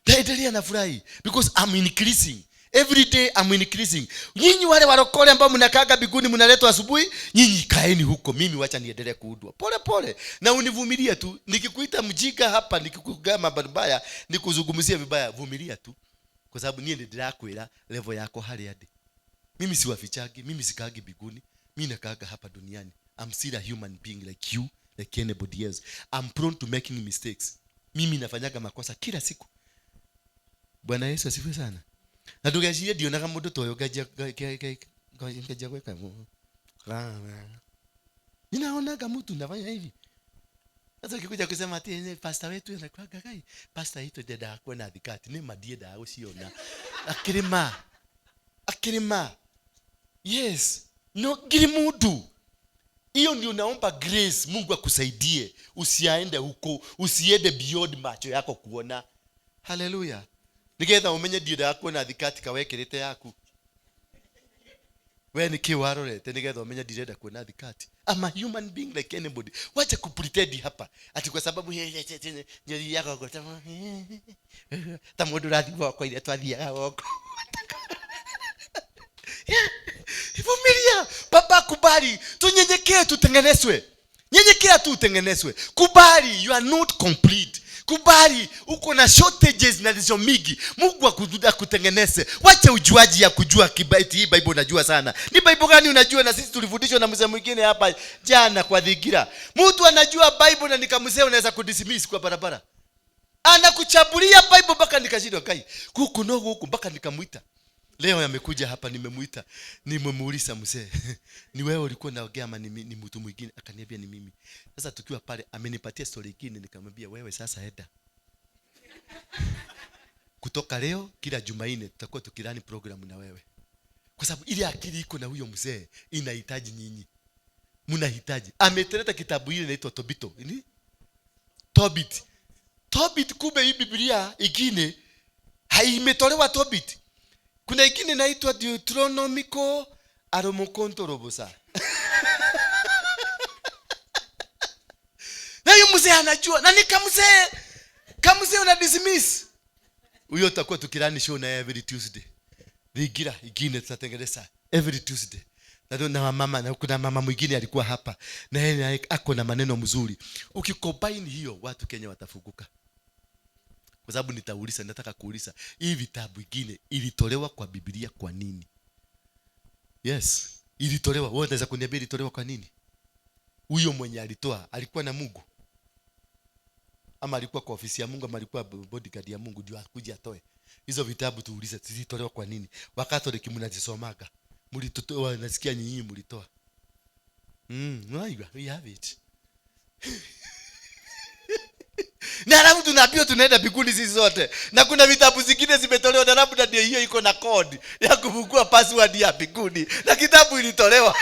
Naendelea na furahi because I'm increasing. Every day I'm increasing. Nyinyi wale warokole ambao mnakaga biguni mnaletwa asubuhi, nyinyi kaeni huko, mimi wacha niendelee kuudwa. Pole pole na univumilia tu. Nikikuita mjinga hapa, nikikugama mabaya, nikuzungumzia vibaya, vumilia tu. Kwa sababu niende ndirakwira level yako hali hadi. Mimi siwafichagi, mimi sikaagi biguni, mimi nakaaga hapa duniani. I'm still a human being like you, like anybody else. I'm prone to making mistakes. Mimi nafanyaga makosa kila siku. Bwana Yesu asifiwe sana. Na tugashiye dionaga mundu toyo gaja gweka. Ninaonaga mtu nafanya hivi. Sasa ukikuja kusema ati pastor wetu anakuwa gai, pastor hito deda kwa na dhikati ni madie da usiona. Akirima. Yes. No girimudu. Hiyo ndio naomba grace, Mungu akusaidie. Usiaende huko, usiende beyond macho yako kuona. Hallelujah. Nigetha umenye dida yako na dhikati kawekerete yaku. Wewe nikiwarorete nigetha umenye direda kuona dhikati. I'm a human being like anybody. Wacha kupretend hapa ati kwa sababu nyeri yako kwa tamodo radi wako ile twathia wako. Vumilia. Baba, kubali. Tunyenyekee tutengenezwe. Nyenyekea tu utengenezwe. Kubali, you are not complete. Kubali, uko na shortages na lizo mingi. Mungu akutengeneze. Wacha ujuaji ya kujua kibaiti. Hii Bible unajua sana. Ni Bible gani unajua? Na sisi tulifundishwa na mzee mwingine hapa jana kwa Dhigira. Mtu anajua Bible na nikamzee unaweza kudismiss kwa barabara. Anakuchabulia Bible mpaka nikashindwa kai. Huku no huku mpaka nikamuita. Leo amekuja hapa nimemuita. Nimemuuliza mzee. Ni wewe ulikuwa unaongea ama ni mtu mwingine? Akaniambia ni mimi. Sasa tukiwa pale amenipatia story nyingine nikamwambia wewe sasa heda. Kutoka leo kila Jumanne tutakuwa tukirani program na wewe. Kwa sababu ile akili iko na huyo mzee inahitaji nyinyi. Mnahitaji. Ameteleta kitabu hili inaitwa Tobito. Ni? Tobit. Tobit kumbe hii Biblia ingine haimetolewa Tobit. Kuna ingine inaitwa Deuteronomical Aromokontorobosa. Na huyo mzee anajua. Na nikamzee una dismiss. Huyo utakuwa tukirani show na every Tuesday. Dhigira ingine tutatengeneza every Tuesday. Na mama na kuna mama mwingine alikuwa hapa. Na yeye ako na maneno mzuri. Ukikombine hiyo watu Kenya watafunguka. Kwa sababu nataka kuuliza hii vitabu vingine ilitolewa kwa Biblia kwa nini? Yes, ilitolewa. Wewe unaweza kuniambia ilitolewa kwa nini? Huyo mwenye alitoa alikuwa na Mungu? Ama alikuwa kwa ofisi ya Mungu ama alikuwa bodyguard ya Mungu ndio akuje atoe? Hizo vitabu tuulize zilitolewa kwa nini? Wakatoliki mnazisomaga. Mlitoa nasikia nyinyi mlitoa. We have it. Na alafu tunaambiwa tunaenda mbinguni sisi zote. Na kuna vitabu zingine zimetolewa na labda ndio hiyo iko na code ya kufungua password ya mbinguni. Na kitabu ilitolewa.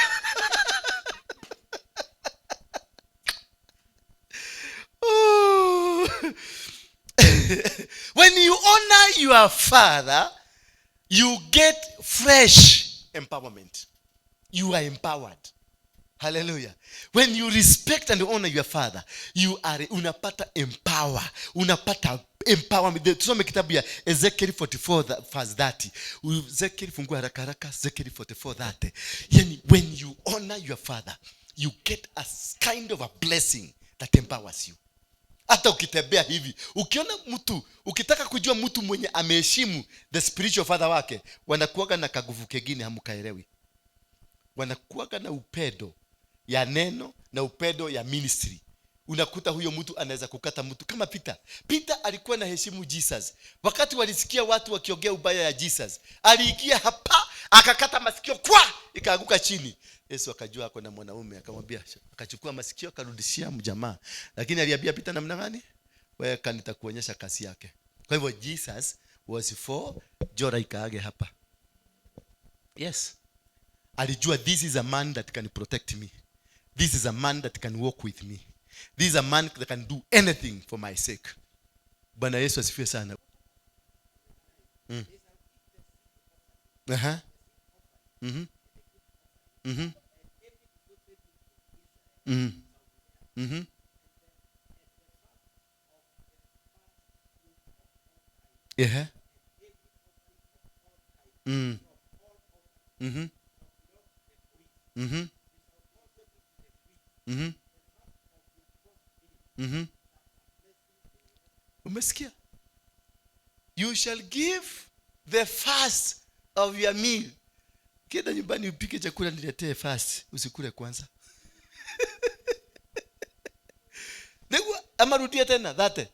When you honor your father, you get fresh empowerment. You are empowered. Hallelujah. When you respect and honor your father, you are unapata empowerment. Tusome kitabu ya Ezekiel 44 verse 30. Ezekiel fungua haraka haraka. Ezekiel 44:30. Yani when you honor your father, you get a kind of a blessing that empowers you. Hata ukitembea hivi, ukiona mtu, ukitaka kujua mtu mwenye ameheshimu the spiritual father wake, wanakuaga na kaguvu kengine hamkaelewi. Wanakuaga na upendo ya neno na upendo ya ministry. Unakuta huyo mtu anaweza kukata mtu kama Peter. Peter alikuwa na heshimu Jesus. Wakati walisikia watu wakiongea ubaya ya Jesus, aliingia hapa akakata masikio kwa ikaanguka chini. Yesu akajua ako na mwanaume, akamwambia, akachukua masikio akarudishia mjamaa. Lakini aliambia Peter namna gani? Wewe nitakuonyesha kasi yake. Kwa hivyo Jesus was for Jora ikaage hapa. Yes. Alijua this is a man that can protect me. This is a man that can walk with me. This is a man that can do anything for my sake. Bwana Yesu asifiwe sana. Aha. Mhm. Mhm. Mhm. Mhm. Yeah. Mhm. Mhm. Mhm. Mhm. Mhm. Umesikia? You shall give the first of your meal. Kenda nyumbani upike chakula niletee first, usikule kwanza. Ndio amarudia tena dhate.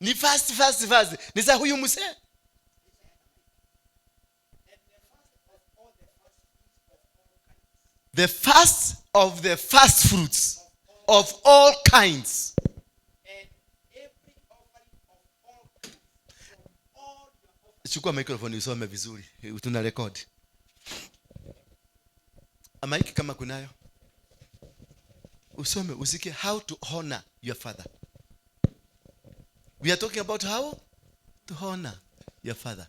Ni first. Ni za huyu mzee. The first of the first fruits of all kinds. Chukua microphone usome vizuri. Tuna record. Amaiki kama kunayo. Usome usikie how to honor your father. We are talking about how to honor your father.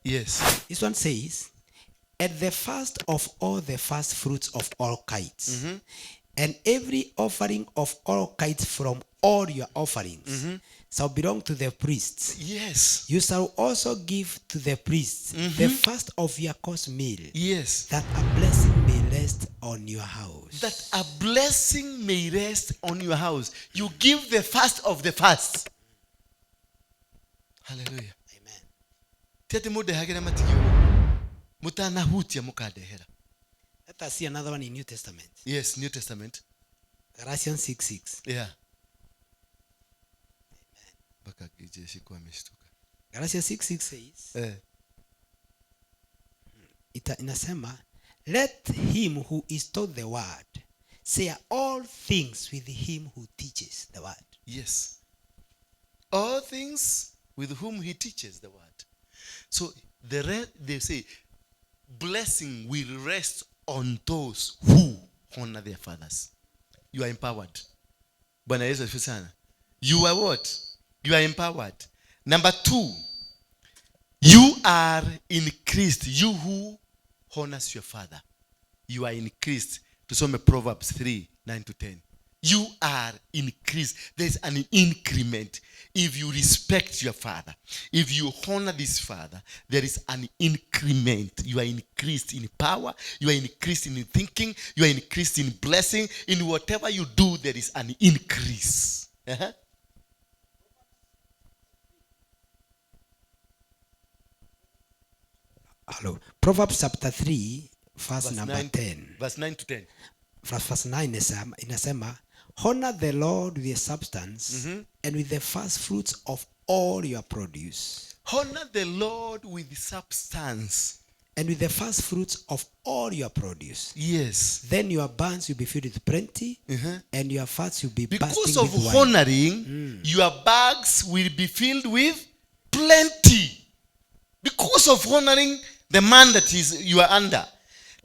Yes. This one says, at the first of all the first fruits of all kinds, and every offering of all kinds from all your offerings shall belong to the priests. Yes. You shall also give to the priests the first of your course meal. Yes. That a blessing may rest on your house. That a blessing may rest on your house. You give the first of the first. Hallelujah. Amen. Tete mude hagera matigyo. Mutana hutia mukadehera. Let us see another one in New Testament. Yes, New Testament. Galatians 6:6. Yeah. Galatians 6:6 says, inasema, let him who is taught the word share all things with him who teaches the word. Yes. All things with whom he teaches the word. So they say, blessing will rest on those who honor their fathers. You are empowered. Bwana Yesu asifiwe sana. You are what? You are empowered. Number 2, you are increased. You who honors your father, you are increased. Tusome Proverbs 3:9-10. You are increased. There is an increment. If you respect your father, if you honor this father, there is an increment. You are increased in power. You are increased in thinking. You are increased in blessing. In whatever you do, there is an increase. Hello. Proverbs chapter 3, verse number 10. Verse 9-10. Verse 9 inasema, honor the Lord with your substance and with the first fruits of all your produce. Honor the Lord with substance. And with the first fruits of all your produce. Yes. Then your barns will be filled with plenty, and your fats will be because bursting of with wine. honoring, your bags will be filled with plenty. Because of honoring the man that is you are under,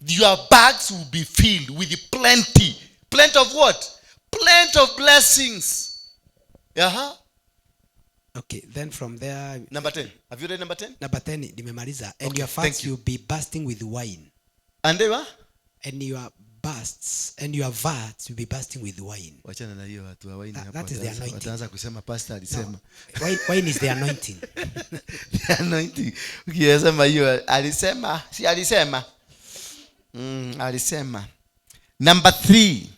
your bags will be filled with plenty. Plenty of what? Plenty of blessings. Okay, then from there, Number 10. Have you read number 10? number 10 nimemaliza. And Okay, your thank fats you. will be bursting with wine. And they were? And your busts and your vats will be bursting with wine. Wachana na hiyo watu wa wine That- hapo. that is the anointing. Wataanza kusema pastor alisema. Wine is the anointing. The anointing. Ukisema hiyo alisema, si alisema. Alisema. Number 3.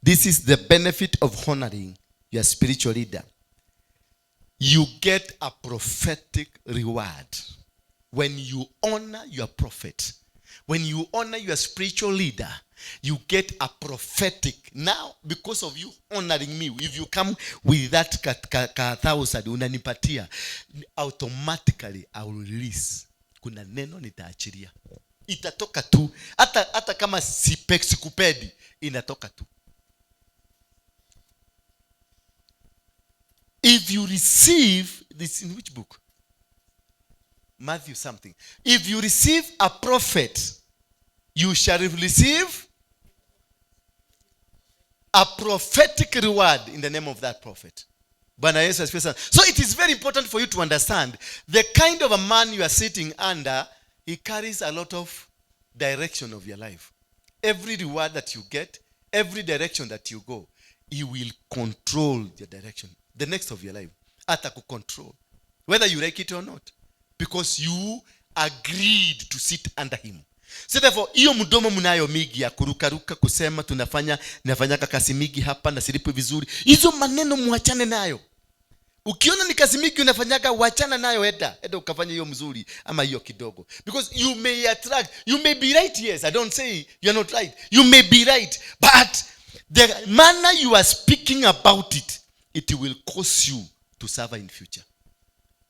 This is the benefit of honoring your spiritual leader. You get a prophetic reward when you honor your prophet. When you honor your spiritual leader, you get a prophetic. Now, because of you honoring me, if you come with that 1,000 unanipatia, automatically I will release. Kuna neno nitaachilia. Itatoka tu. Hata kama sikupedi, inatoka tu. If you receive this, in which book? Matthew something. If you receive a prophet, you shall receive a prophetic reward in the name of that prophet. So it is very important for you to understand the kind of a man you are sitting under. He carries a lot of direction of your life. Every reward that you get, every direction that you go, he will control your direction. The next of your life. Ataku control. Whether you like it or not. Because you agreed to sit under him. So therefore, hiyo mdomo mnayo migi ya kurukaruka kusema nafanyaka kazi migi hapa na silipo vizuri. Hizo maneno muachane nayo. Ukiona ni kazi migi unafanyaka, wachana nayo, eda ukafanya hiyo mzuri ama hiyo kidogo. Because you may attract, you may be right, yes, I don't say you're not right. You may be right, but the manner you are speaking about it, it will cause you to suffer in future.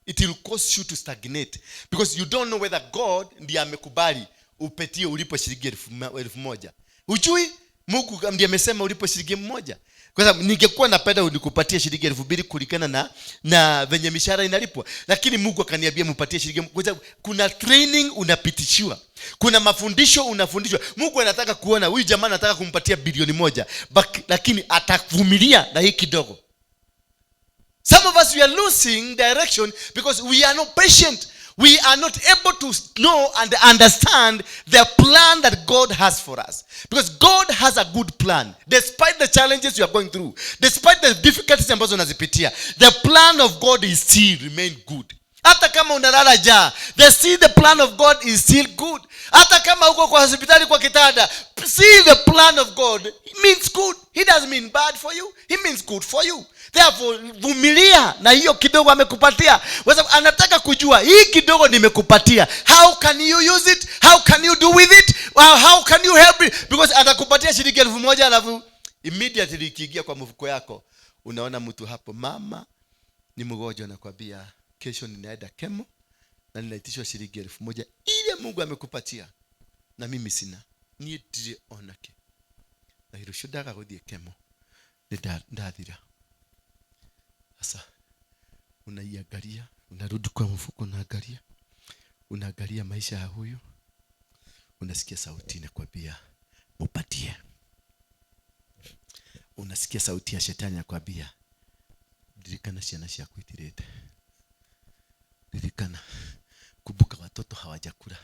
It will cause you to stagnate. Because you don't know whether God ndiye amekubali upetie ulipo shilingi 1,000. Ujui Mungu ndiye amesema ulipo shilingi 1,000. Kwa sababu ningekuwa napenda unikupatie shilingi 2,000 kulikana na venye mishahara inalipwa. Lakini Mungu akaniambia mupatie shilingi, kwa sababu kuna training unapitishiwa. Kuna mafundisho unafundishwa. Mungu anataka kuona huyu jamaa anataka kumpatia bilioni 1, lakini atavumilia na hii kidogo. Some of us, we are losing direction because we are not patient. We are not able to know and understand the plan that God has for us. Because God has a good plan. Despite the challenges you are going through, despite the difficulties ambazo unazipitia, the plan of God is still remain good. Hata kama unalala njaa, the plan of God is still good. Hata kama uko kwa hospitali kwa kitanda, see the plan of God. It means good. He doesn't mean bad for you. He means good for you. Therefore, vumilia na hiyo kidogo amekupatia. Kwa sababu anataka kujua hii kidogo nimekupatia. How can you use it? How can you do with it? How can you help it? Because atakupatia shilingi 1,000 alafu immediately ikiingia kwa mfuko yako, unaona mtu hapo, mama ni mgonjwa, nakwambia kesho ninaenda kemo na ninaitishwa shilingi 1,000 ile Mungu amekupatia na mimi sina. Ni ndire onake. Na hilo shudaga guthie kemo. Ndathira. Sasa unaiangalia, unarudi kwa mfuko, unaangalia maisha ya huyu, unasikia sauti inakwambia mupatie. Unasikia sauti ya shetani inakwambia dirikana ciana ciaku itirete. Dirikana, kumbuka watoto hawajakula.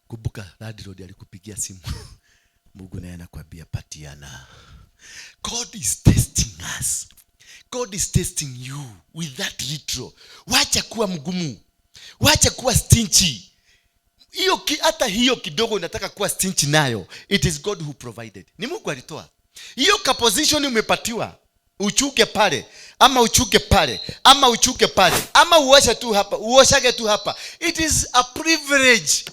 Kumbuka landlord alikupigia simu. Mungu naye anakuambia patiana. God is testing us. God is testing you with that little. Wacha kuwa mgumu. Wacha kuwa stingy. Hata hiyo kidogo unataka kuwa stingy nayo. It is God who provided. Ni Mungu alitoa. Hiyo ka position umepatiwa. Uchuke pale, ama uchuke pale, ama uchuke pale, ama uoshe tu hapa, uoshage tu hapa. It is a privilege.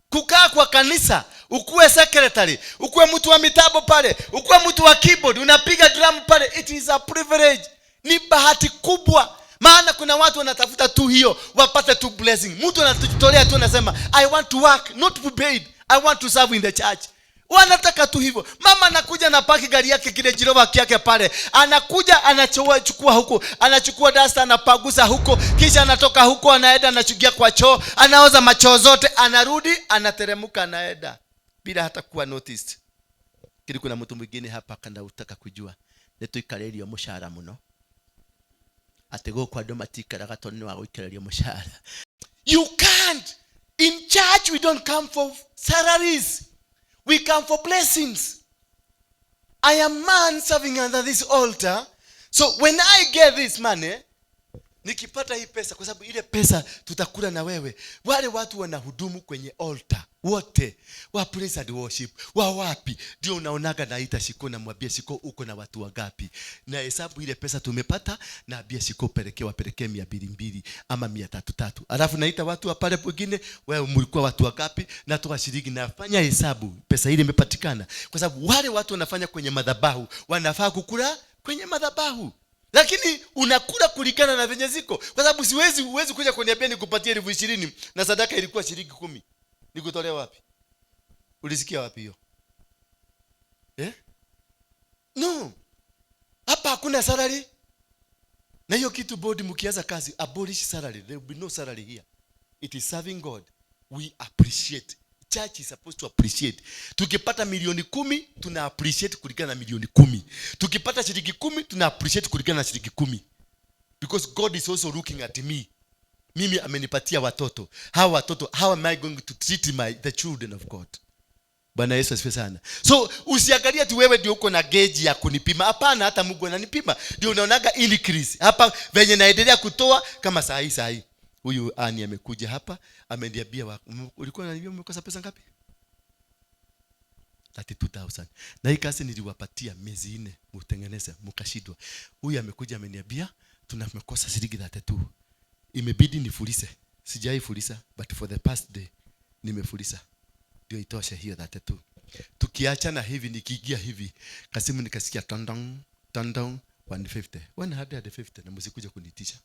Kukaa kwa kanisa, ukuwe secretary, ukuwe mtu wa mitabo pale, ukuwe mtu wa keyboard, unapiga drum pale. It is a privilege. Ni bahati kubwa. Maana kuna watu wanatafuta tu hiyo, wapate tu blessing. Mtu anatutolea tu, anasema I want to work, not to be paid. I want to serve in the church. Wanataka tu hivyo. Mama anakuja na paki gari yake kile jirova yake pale. Anakuja anachukua huko, anachukua dasta anapagusa huko, kisha anatoka huko anaenda anachugia kwa choo, anaoza machoo zote, anarudi, anateremuka anaenda bila hata kuwa noticed. Kile kuna mtu mwingine hapa kana utaka kujua. Leto ikarerio mushara muno. Atego kwa domatika ragatonne wa ikarerio mushara. You can't. In church we don't come for salaries. We come for blessings. I am man serving under this altar. So when I get this money, nikipata hii pesa, kwa sababu ile pesa tutakula na wewe. Wale watu wanahudumu kwenye altar wote, wa praise and worship, wa wapi, ndio unaonaga naita Shiko na mwambie Shiko uko na watu wangapi. Na hesabu ile pesa tumepata, na ambia Shiko pelekee 200 ama 300. Alafu naita watu pale wengine, wewe mlikuwa watu wangapi, na toa shilingi, nafanya hesabu pesa ile imepatikana. Kwa sababu wale watu wanafanya kwenye madhabahu, wanafaa kukula kwenye madhabahu. Lakini unakula kulingana na venye ziko. Kwa sababu huwezi kuja kuniambia nikupatie 20,000 na sadaka ilikuwa shilingi 10. Nikutolea wapi? Ulisikia wapi hiyo? No. Hapa hakuna salary. Na hiyo kitu bodi mkianza kazi, abolish salary. There will be no salary here. It is serving God. We appreciate. Church is supposed to appreciate. Tukipata 10,000,000, tuna appreciate kulingana na 10,000,000. Tukipata shilingi 10, tuna appreciate kulingana na shilingi 10. Because God is also looking at me. Mimi amenipatia watoto. Hawa watoto, how am I going to treat the children of God? Bwana Yesu asifiwe sana. So usiangalie tu wewe ndio uko na gauge ya kunipima. Hapana, hata Mungu ananipima. Ndio unaonaga increase. Hapa venye naendelea kutoa kama saa hii. Huyu Ani amekuja hapa, ameniambia ulikuwa unaniambia umekosa pesa ngapi? 32,000. Na hii kazi niliwapatia miezi 4 mtengeneze mkashidwa. Huyu amekuja ameniambia tunamekosa shilingi 32. Imebidi nifulise. Sijai fulisa, but for the past day nimefulisa. Ndio itosha hiyo 32. Tukiachana hivi nikiingia hivi, kasimu nikasikia tandong 150. 150 na msikuja kunitisha.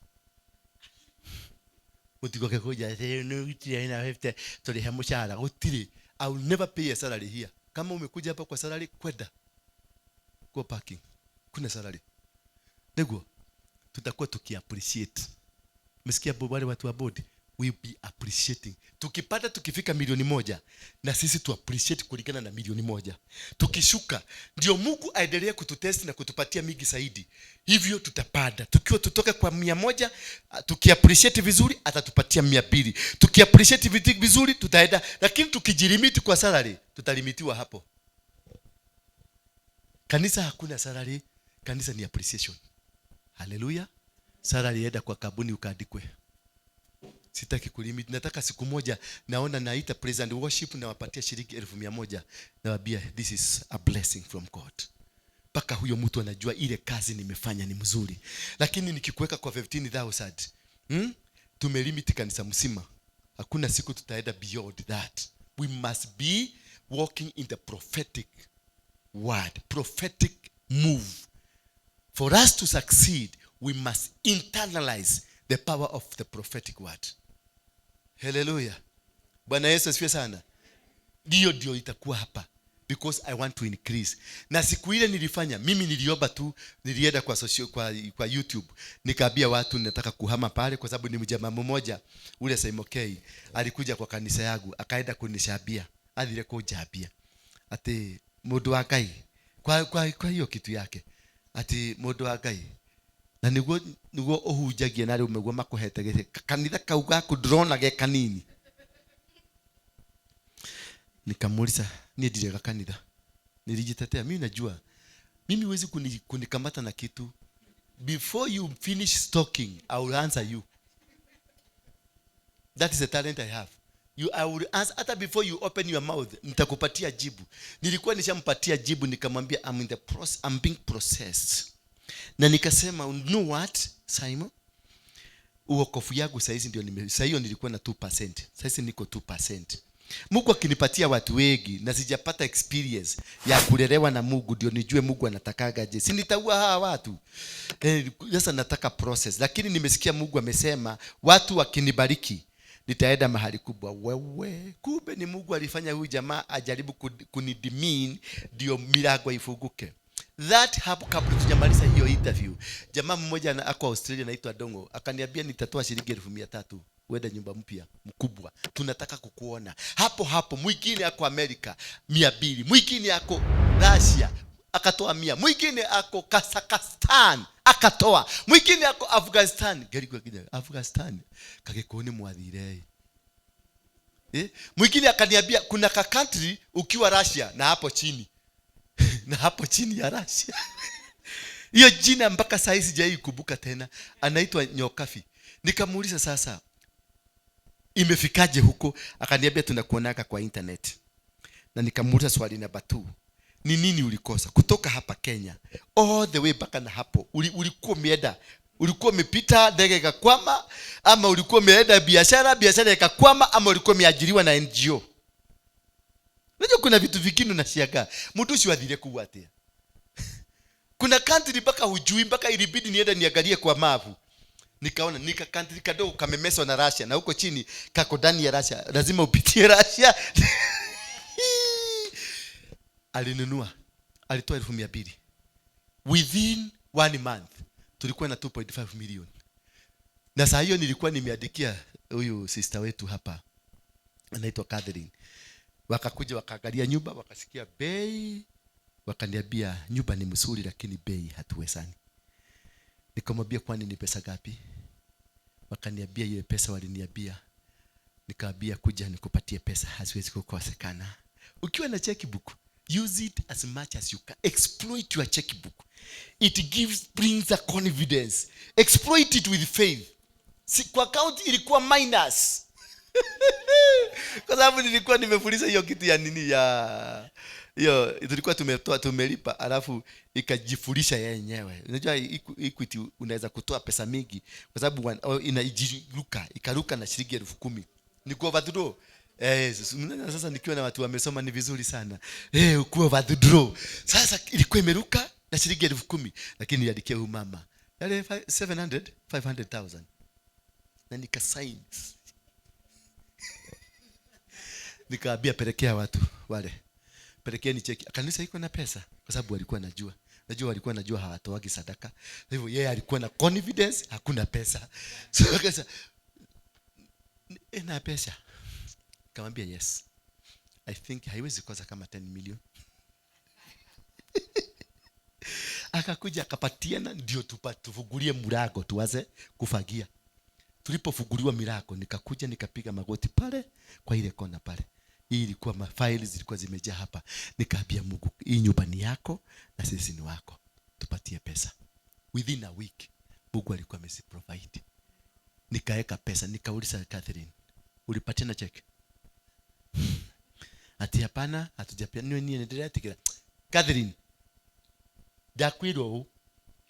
Utikoke kuja na 50 tulihe mshahara utili. I will never pay a salary here. Kama umekuja hapa kwa salary, kwenda go parking, kuna salary. Nego tutakuwa tukiappreciate. Msikia wale watu wa board, we be appreciating. Tukipata tukifika milioni moja, na sisi tu appreciate kulingana na milioni moja. Tukishuka ndio Mungu aendelee kututest na kutupatia mingi zaidi. Hivyo tutapanda. Tukiwa tutoka kwa 100, tukiappreciate vizuri atatupatia 200. Tukiappreciate vizuri tutaenda, lakini tukijilimit kwa salary tutalimitiwa hapo. Kanisa hakuna salary, kanisa ni appreciation. Hallelujah. Salary enda kwa kabuni ukaandikwe. Sitaki kulimit. Nataka siku moja naona naita praise and worship na wapatia shilingi 1,100 na wabia this is a blessing from God. Paka huyo mtu anajua ile kazi nimefanya ni mzuri. Lakini nikikuweka kwa 15,000, tumelimit kanisa msima. Hakuna siku tutaenda beyond that. We must be walking in the prophetic word, prophetic move. For us to succeed, we must internalize the power of the prophetic word. Hallelujah. Bwana Yesu asifiwe sana. Ndio itakuwa hapa, because I want to increase. Na siku ile nilifanya, mimi niliomba tu, nilienda kwa social, kwa YouTube, nikaambia watu nataka kuhama pale kwa sababu ni mjamaa mmoja ule Saimokei alikuja kwa kanisa yangu, akaenda kunishabia, adile kujabia. Ati mundu wa Ngai kwa hiyo kitu yake. Ati mundu wa Ngai na niguo uhunjagia na riu meguo makuhete kanitha kau gaku drona ge kanini. Nikamuuliza ni ndirega kanitha. Nilijitetea, mimi najua. Mimi huwezi kunikamata na kitu. Before you finish talking, I will answer you. That is the talent I have. I will answer hata before you open your mouth. Nitakupatia jibu. Nilikuwa nishampatia jibu, nikamwambia I'm being processed. Na nikasema, you know what Simon, uokofu yangu saizi ndio hiyo nilikuwa na 2%. Saizi niko 2%. Mungu akinipatia watu wengi na sijapata experience ya kulelewa na Mungu ndio nijue Mungu anatakaga je. Si nitaua hawa watu. Sasa nataka process. Lakini nimesikia Mungu amesema watu wakinibariki nitaenda mahali kubwa. Wewe kumbe ni Mungu alifanya huyu jamaa ajaribu kunidemean ndio milango ifunguke. That hapo kabla tujamaliza hiyo interview, jamaa mmoja ako Australia anaitwa Dongo akaniambia nitatoa shilingi 1,300 uende nyumba mpya mkubwa, tunataka kukuona. Hapo mwingine ako Amerika 200, mwingine ako Russia akatoa 100, mwingine ako Kazakhstan akatoa, mwingine ako Afghanistan Afghanistan kagekoni mwathire. Mwingine akaniambia kuna ka country ukiwa Russia na hapo chini na hapo chini ya Russia. Hiyo jina mpaka saa hizi sijai kukumbuka tena. Anaitwa Nyokafi. Nikamuuliza sasa imefikaje huko? Akaniambia tunakuonaka kwa internet. Na nikamuuliza swali namba 2. Ni nini ulikosa kutoka hapa Kenya all the way mpaka na hapo? Ulikuwa umeenda, ulikuwa umepita ndege ikakwama, ama ulikuwa umeenda biashara ikakwama, ama ulikuwa umeajiriwa na NGO? Unajua kuna vitu vingine unashangaa. Mtu si wadhire kuwatia. Kuna country mpaka hujui, mpaka ilibidi niende niangalie kwa mapu. Nikaona nika country kadogo kamemeswa na Russia na huko chini kako ndani ya Russia. Lazima upitie Russia. Alinunua. Alitoa 200,000. Within 1 month tulikuwa na 2.5 million. Na saa hiyo nilikuwa nimeandikia huyu sister wetu hapa anaitwa Catherine. Wakakuja wakaangalia nyumba, wakasikia bei, wakaniambia nyumba ni mzuri lakini bei hatuwezani. Nikamwambia kwani ni pesa ngapi? Wakaniambia ile pesa waliniambia. Nikaambia kuja nikupatie pesa, haziwezi kukosekana. Ukiwa na checkbook, use it as much as you can. Exploit your checkbook. It brings a confidence. Exploit it with faith. Si kwa account ilikuwa minus. Kwa sababu nilikuwa nimefuliza hiyo kitu ya nini ya hiyo tulikuwa tumelipa alafu ikajifulisha yenyewe. Unajua Equity unaweza kutoa pesa mingi kwa sababu inajiruka ikaruka na shilingi 10,000. Niko overdraw. Sasa nikiwa na watu wamesoma ni vizuri sana. Uko overdraw. Sasa ilikuwa imeruka na shilingi 10,000 lakini niliandikia huyu mama. Yale 500,000. Na nikasign. Nikaambia pelekea watu wale. Pelekeni cheki. Kanisa iko na pesa kwa sababu walikuwa walikuwa najua hawatoagi sadaka. Hivyo yeye alikuwa na confidence hakuna pesa. So akasema na pesa. Kamwambia yes. I think haiwezi kosa kama 10 million. Akakuja akapatiana ndio tufungulie mlango tuanze kufagia. Tulipofunguliwa milango nikakuja nikapiga magoti pale kwa ile kona pale. Hii ilikuwa mafaili zilikuwa zimejaa hapa. Nikaambia Mungu, hii nyumba ni yako na sisi ni wako. Tupatie pesa. Within a week Mungu alikuwa amesiprovide. Nikaeka pesa, nikauliza Catherine, ulipatiana check? Ati hapana, hatujapia nini endelea tikira. Catherine, dakwiro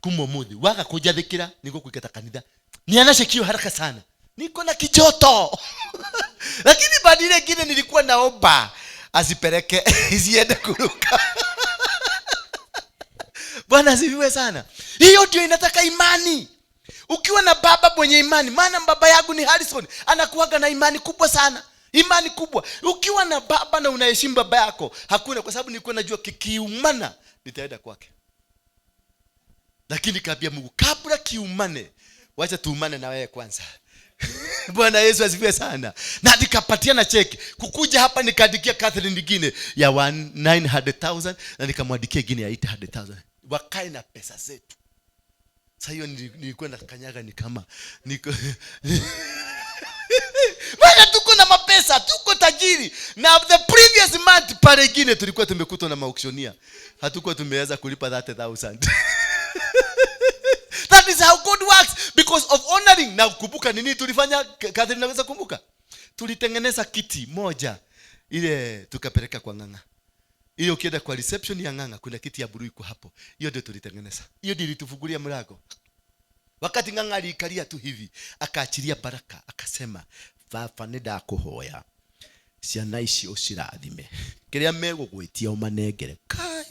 kumo mudhi waka kujathikira niko kuikata kanitha. Ni anashekio haraka sana. Niko na kijoto. Lakini badile ngine nilikuwa naomba asipeleke isiende kuruka. Bwana asifiwe sana. Hiyo ndio inataka imani. Ukiwa na baba mwenye imani, maana baba yangu ni Harrison, anakuaga na imani kubwa sana. Imani kubwa. Ukiwa na baba na unaheshimu baba yako, hakuna, kwa sababu nilikuwa najua kikiumana nitaenda kwake. Lakini kaambia Mungu, kabla kiumane, wacha tuumane na wewe kwanza. Bwana Yesu asifiwe sana. Na nikapatiana cheki. Kukuja hapa nikaandikia Catherine nyingine ya 900,000 na nikamwandikia nyingine ya 800,000. Wakae na pesa zetu. Sasa hiyo nilikuwa na kanyaga ni kama niko Bwana tuko na mapesa, tuko tajiri. Na the previous month pale nyingine tulikuwa tumekutwa na auctioneer. Hatukuwa tumeweza kulipa 30,000. That is how God works because of honoring. Na kukumbuka nini tulifanya? Catherine naweza kumbuka. Tulitengeneza kiti moja ile tukapeleka kwa Ng'ang'a. Ile ukienda kwa reception ya Ng'ang'a kuna kiti ya blue iko hapo. Hiyo ndio tulitengeneza. Hiyo ndio ilitufungulia mlango. Wakati Ng'ang'a alikalia tu hivi, akaachilia baraka, akasema, "Baba ndakuhoya. Ciana ici ucirathime. Kiria megugwitia umanengere." Kai.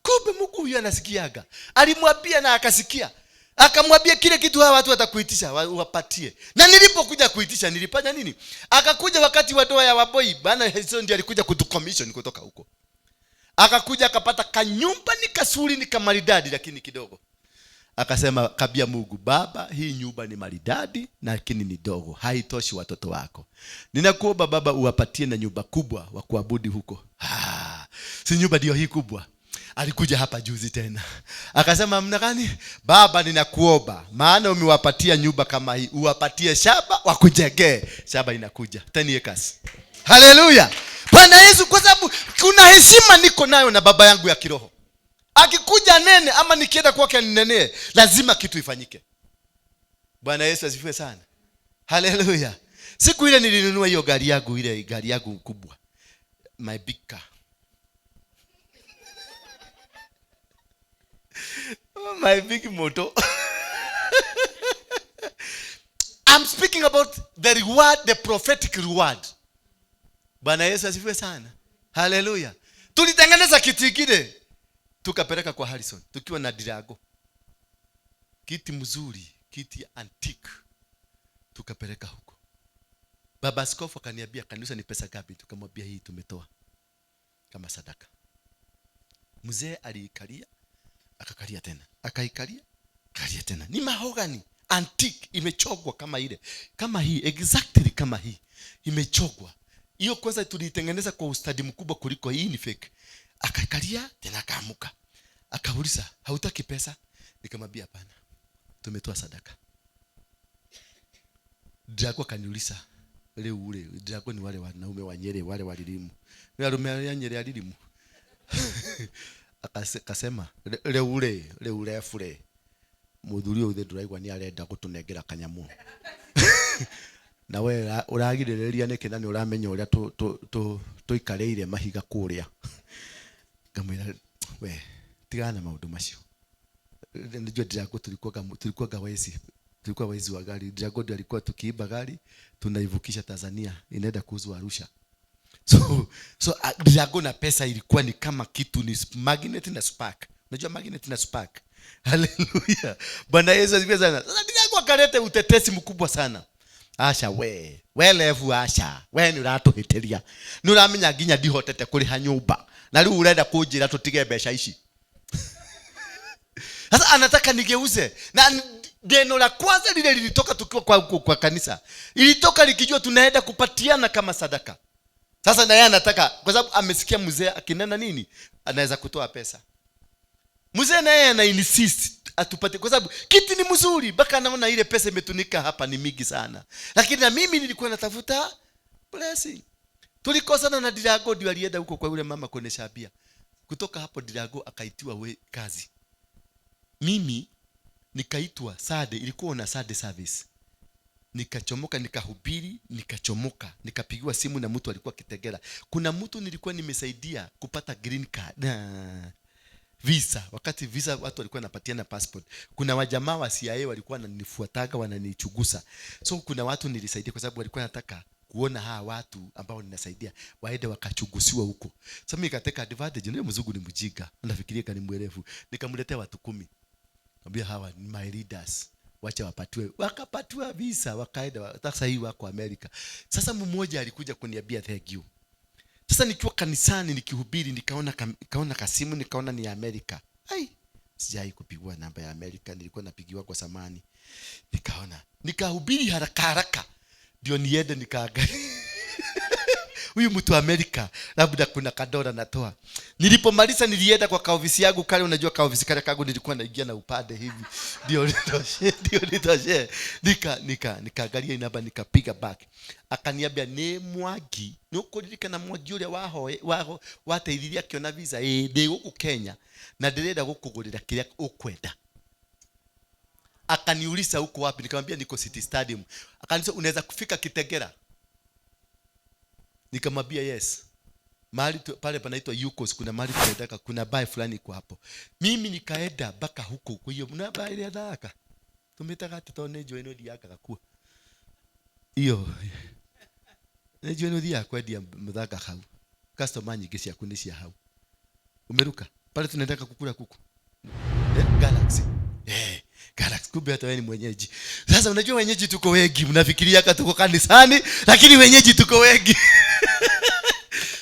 Kumbe Mungu huyu anasikiaga. Alimwambia na akasikia. Akamwambia kile kitu hawa watu watakuitisha wapatie. Na nilipokuja kuitisha nilifanya nini? Akakuja wakati wa ndoa ya Waboi, bana hizo ndio alikuja kutucommission kutoka huko. Akakuja akapata kanyumba ni kasuri ni kamaridadi lakini kidogo. Akasema kabia Mungu, Baba, hii nyumba ni maridadi lakini ni dogo, haitoshi watoto wako. Ninakuomba Baba uwapatie na nyumba kubwa wa kuabudu huko. Si nyumba ndio hii kubwa. Alikuja hapa juzi tena. Akasema mna gani? Baba ninakuomba, maana umewapatia nyumba kama hii, uwapatie shamba wakujengee. Shamba inakuja 10 acres. Haleluya. Bwana Yesu, kwa sababu kuna heshima niko nayo na baba yangu ya kiroho. Akikuja nene ama nikienda kwake ninene, lazima kitu ifanyike. Bwana Yesu asifiwe sana. Haleluya. Siku ile nilinunua hiyo gari yangu, ile gari yangu kubwa. My big car. My big motor. I'm speaking about the reward, the prophetic reward. Bwana Yesu asifiwe sana. Haleluya. Tulitengeneza kiti kile tukapeleka kwa Harrison tukiwa na dirago. Kiti mzuri, kiti antique. Tukapeleka huko. Baba askofu akaniambia, "Kanisa ni pesa ngapi?" Tukamwambia, "Hii tumetoa kama sadaka." Mzee aliikalia, akakalia tena. Akaikalia, kalia tena. Ni mahogany antique, imechogwa kama ile. Kama hii, exactly kama hii. Imechogwa. Hiyo kwanza tulitengeneza kwa ustadi mkubwa kuliko hii ni fake. Akakalia tena akaamuka. Akauliza, "Hautaki pesa?" Nikamwambia, "Hapana. Tumetoa sadaka." Drago kaniuliza, ule Drago ni wale wanaume wa Nyeri, wale walilimu. Ni wanaume wa Nyeri alilimu. Akasema, ule fure. Muthuri uyu nduraigwa ni arenda gutunengera kanyamu." Na we uragirireria niki na ni uramenya uria tuikareire mahiga kuria. Ngamwira, "We tigana maundu macio." Ndio Drago tulikuwa wezi wa gari. Drago ndio alikuwa tukiiba gari tunaivukisha Tanzania inaenda kuuzwa Arusha. So Drago na pesa ilikuwa ni kama kitu, ni magnet na spark. Unajua magnet na spark. Haleluya. Bwana Yesu asifiwe sana. Sasa Drago akaleta utetesi mkubwa sana. Asha we levu asha. We ni uratuhitiria. Ni uramenya nginya ndihotete kuriha nyumba. Na riu urenda kunjira tutige mbeca ici. Sasa anataka nigeuze. Na Neno la kwanza lile lilitoka tukiwa kwa kanisa. Ilitoka likijua tunaenda kupatiana kama sadaka. Sasa na yeye anataka, kwa sababu amesikia mzee akinena nini, anaweza kutoa pesa. Mzee na yeye ana insist atupate, kwa sababu kiti ni mzuri, mpaka anaona ile pesa imetunika hapa ni mingi sana. Lakini na mimi nilikuwa natafuta blessing. Tulikosana na Dirago, ndio alienda huko kwa yule mama kuonesha bia. Kutoka hapo Dirago akaitiwa kazi. Mimi nikaitwa Sade, ilikuwa na Sade service. Nikachomoka, nikahubiri, nikachomoka, nikapigiwa simu na mtu alikuwa Kitegera. Kuna mtu nilikuwa nimesaidia kupata green card, visa. Wakati visa watu walikuwa wanapatiana passport, kuna wajamaa wa CIA walikuwa wananifuataga, wananichugusa. So kuna watu nilisaidia kwa sababu walikuwa nataka kuona hawa watu ambao ninasaidia waende wakachugusiwa huko. So mimi nikateka advantage. Yule mzungu ni mjinga, anafikiria kani mwerevu. Nikamletea watu 10. Nikamwambia hawa ni my leaders, wacha wapatiwe. Wakapatiwa visa, wakaenda. Sasa hii wako Amerika. Sasa mmoja alikuja kuniambia thank you. Sasa nikiwa kanisani nikihubiri, nikaona kasimu, nikaona ni Amerika. Ai, sijai kupigwa namba ya Amerika, nilikuwa napigiwa kwa samani. Nikaona, nikahubiri haraka ndio niende nikaangalia huyu mtu wa Amerika, labda kuna kadora natoa. Nilipomaliza nilienda kwa kaofisi yangu kale, unajua kaofisi kale kangu nilikuwa naingia na upande hivi. Ndio nitoshe. Nikaangalia namba, nikapiga back. Akaniambia ne Mwagi, nukuririka na Mwagi ule waho wateithiria kiona visa ndi guku Kenya na ndirenda gukugurira kiria ukwenda. Akaniuliza huko wapi? Nikamwambia niko City Stadium. Akaniuliza unaweza kufika Kitegera? Nikamwambia yes. Mahali pale panaitwa Yukos, kuna mahali tunataka, kuna bai fulani kwa hapo. Mimi nikaenda mpaka huko. Kwa hiyo mna bai ile daka. Tumetaka tutone joino diaka kakua. Iyo. Ne joino dia kwa dia mthaka hau. Customer nyingi cia kunisia hau. Umeruka? Pale tunataka kukula kuku. Galaxy. Galaxy, kumbe hata wewe ni mwenyeji. Sasa unajua wenyeji tuko wengi, mnafikiria kama tuko kanisani, lakini wenyeji tuko wengi.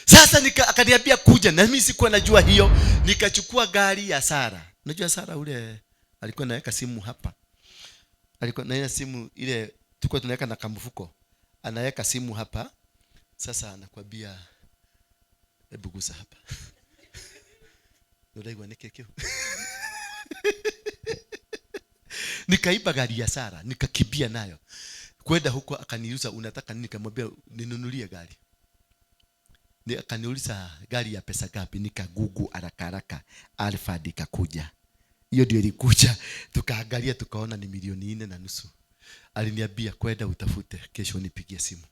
Sasa akaniambia kuja, na mimi sikuwa najua hiyo. Nikachukua gari ya Sara. Unajua Sara ule alikuwa anaweka simu hapa. Alikuwa na simu ile tulikuwa tunaweka na kamfuko. Anaweka simu hapa. Sasa anakuambia hebu gusa hapa. Ndio nike kio. Nikaiba gari ya Sara, nikakibia nayo. Kwenda huko akaniuliza unataka nini? Nikamwambia ninunulie gari. Akaniuliza gari ya pesa ngapi? Nikagugu haraka Alphard ikakuja. Hiyo ndio ilikuja. Tukaangalia tukaona ni 4.5 million. Aliniambia kwenda utafute, kesho nipigie simu.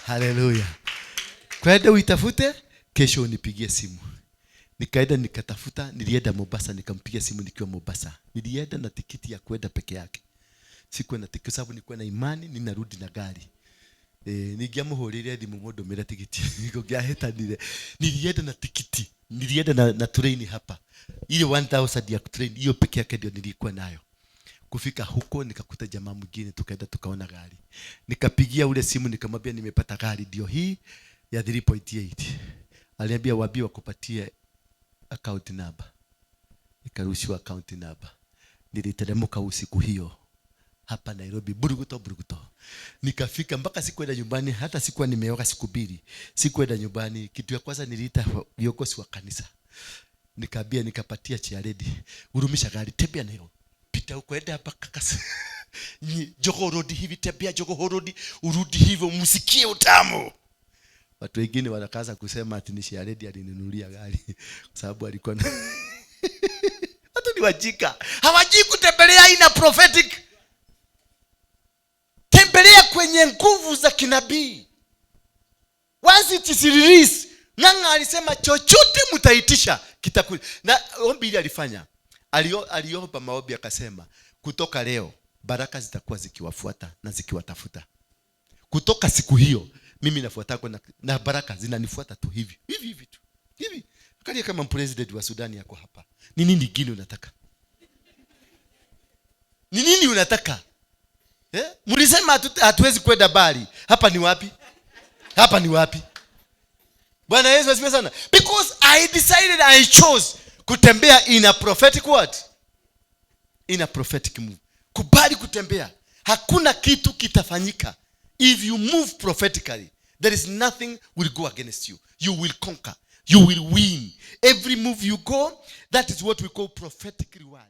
Hallelujah. Kwenda uitafute, kesho unipigie simu. Nikaenda nikatafuta, nilienda Mombasa, nikampigia simu nikiwa Mombasa. Nilienda na tikiti ya kwenda peke yake. Sikuwa na tikiti sababu nilikuwa na imani ninarudi na gari. Nigiamuhurire thimu mundu mira tikiti. Nikogia heta nile. Nilienda na tikiti. Nilienda na train hapa. Ile 1000 ya train hiyo peke yake ndio nilikuwa nayo. Kufika huko nikakuta jamaa mwingine, tukaenda tukaona gari. Nikapigia ule simu nikamwambia nimepata gari ndio hii ya 3.8. Aliambia wapi wakupatie account number. Nikarushiwa account number. Niliteremka usiku hiyo hapa Nairobi, buruguto. Nikafika mpaka sikuenda nyumbani, hata sikuwa nimeoga siku 2. Sikuenda nyumbani. Kitu ya kwanza niliita viongozi wa kanisa. Nikaambia nikapatia chiaredi, urumisha gari, tembea nayo. Pita huko enda hapa kakasa. Jogoo road hivi, tembea Jogoo road, urudi hivyo msikie utamu. Watu wengine wanakaza kusema ati ni chiaredi alininunulia gari kwa sababu alikuwa watu ni wajika. Hawajui kutembelea ina prophetic. Tembelea kwenye nguvu za kinabii. Once it is released, Ng'ang'a alisema chochote mtaitisha kitakuja. Na ombi ile alifanya. Aliomba maombi akasema kutoka leo baraka zitakuwa zikiwafuata na zikiwatafuta. Kutoka siku hiyo mimi nafuata na baraka zinanifuata tu hivi tu. Hivi. Angalia kama president wa Sudan yako hapa. Ni nini kingine unataka? Ni nini unataka? Mlisema hatuwezi kwenda bali. Hapa ni wapi? Hapa ni wapi? Bwana Yesu asifiwe sana. Because I decided, I chose kutembea in a prophetic word. in a prophetic move. Kubali kutembea. Hakuna kitu kitafanyika. If you move prophetically, there is nothing will go against you. You will conquer. You will win. Every move you go, that is what we call prophetic reward.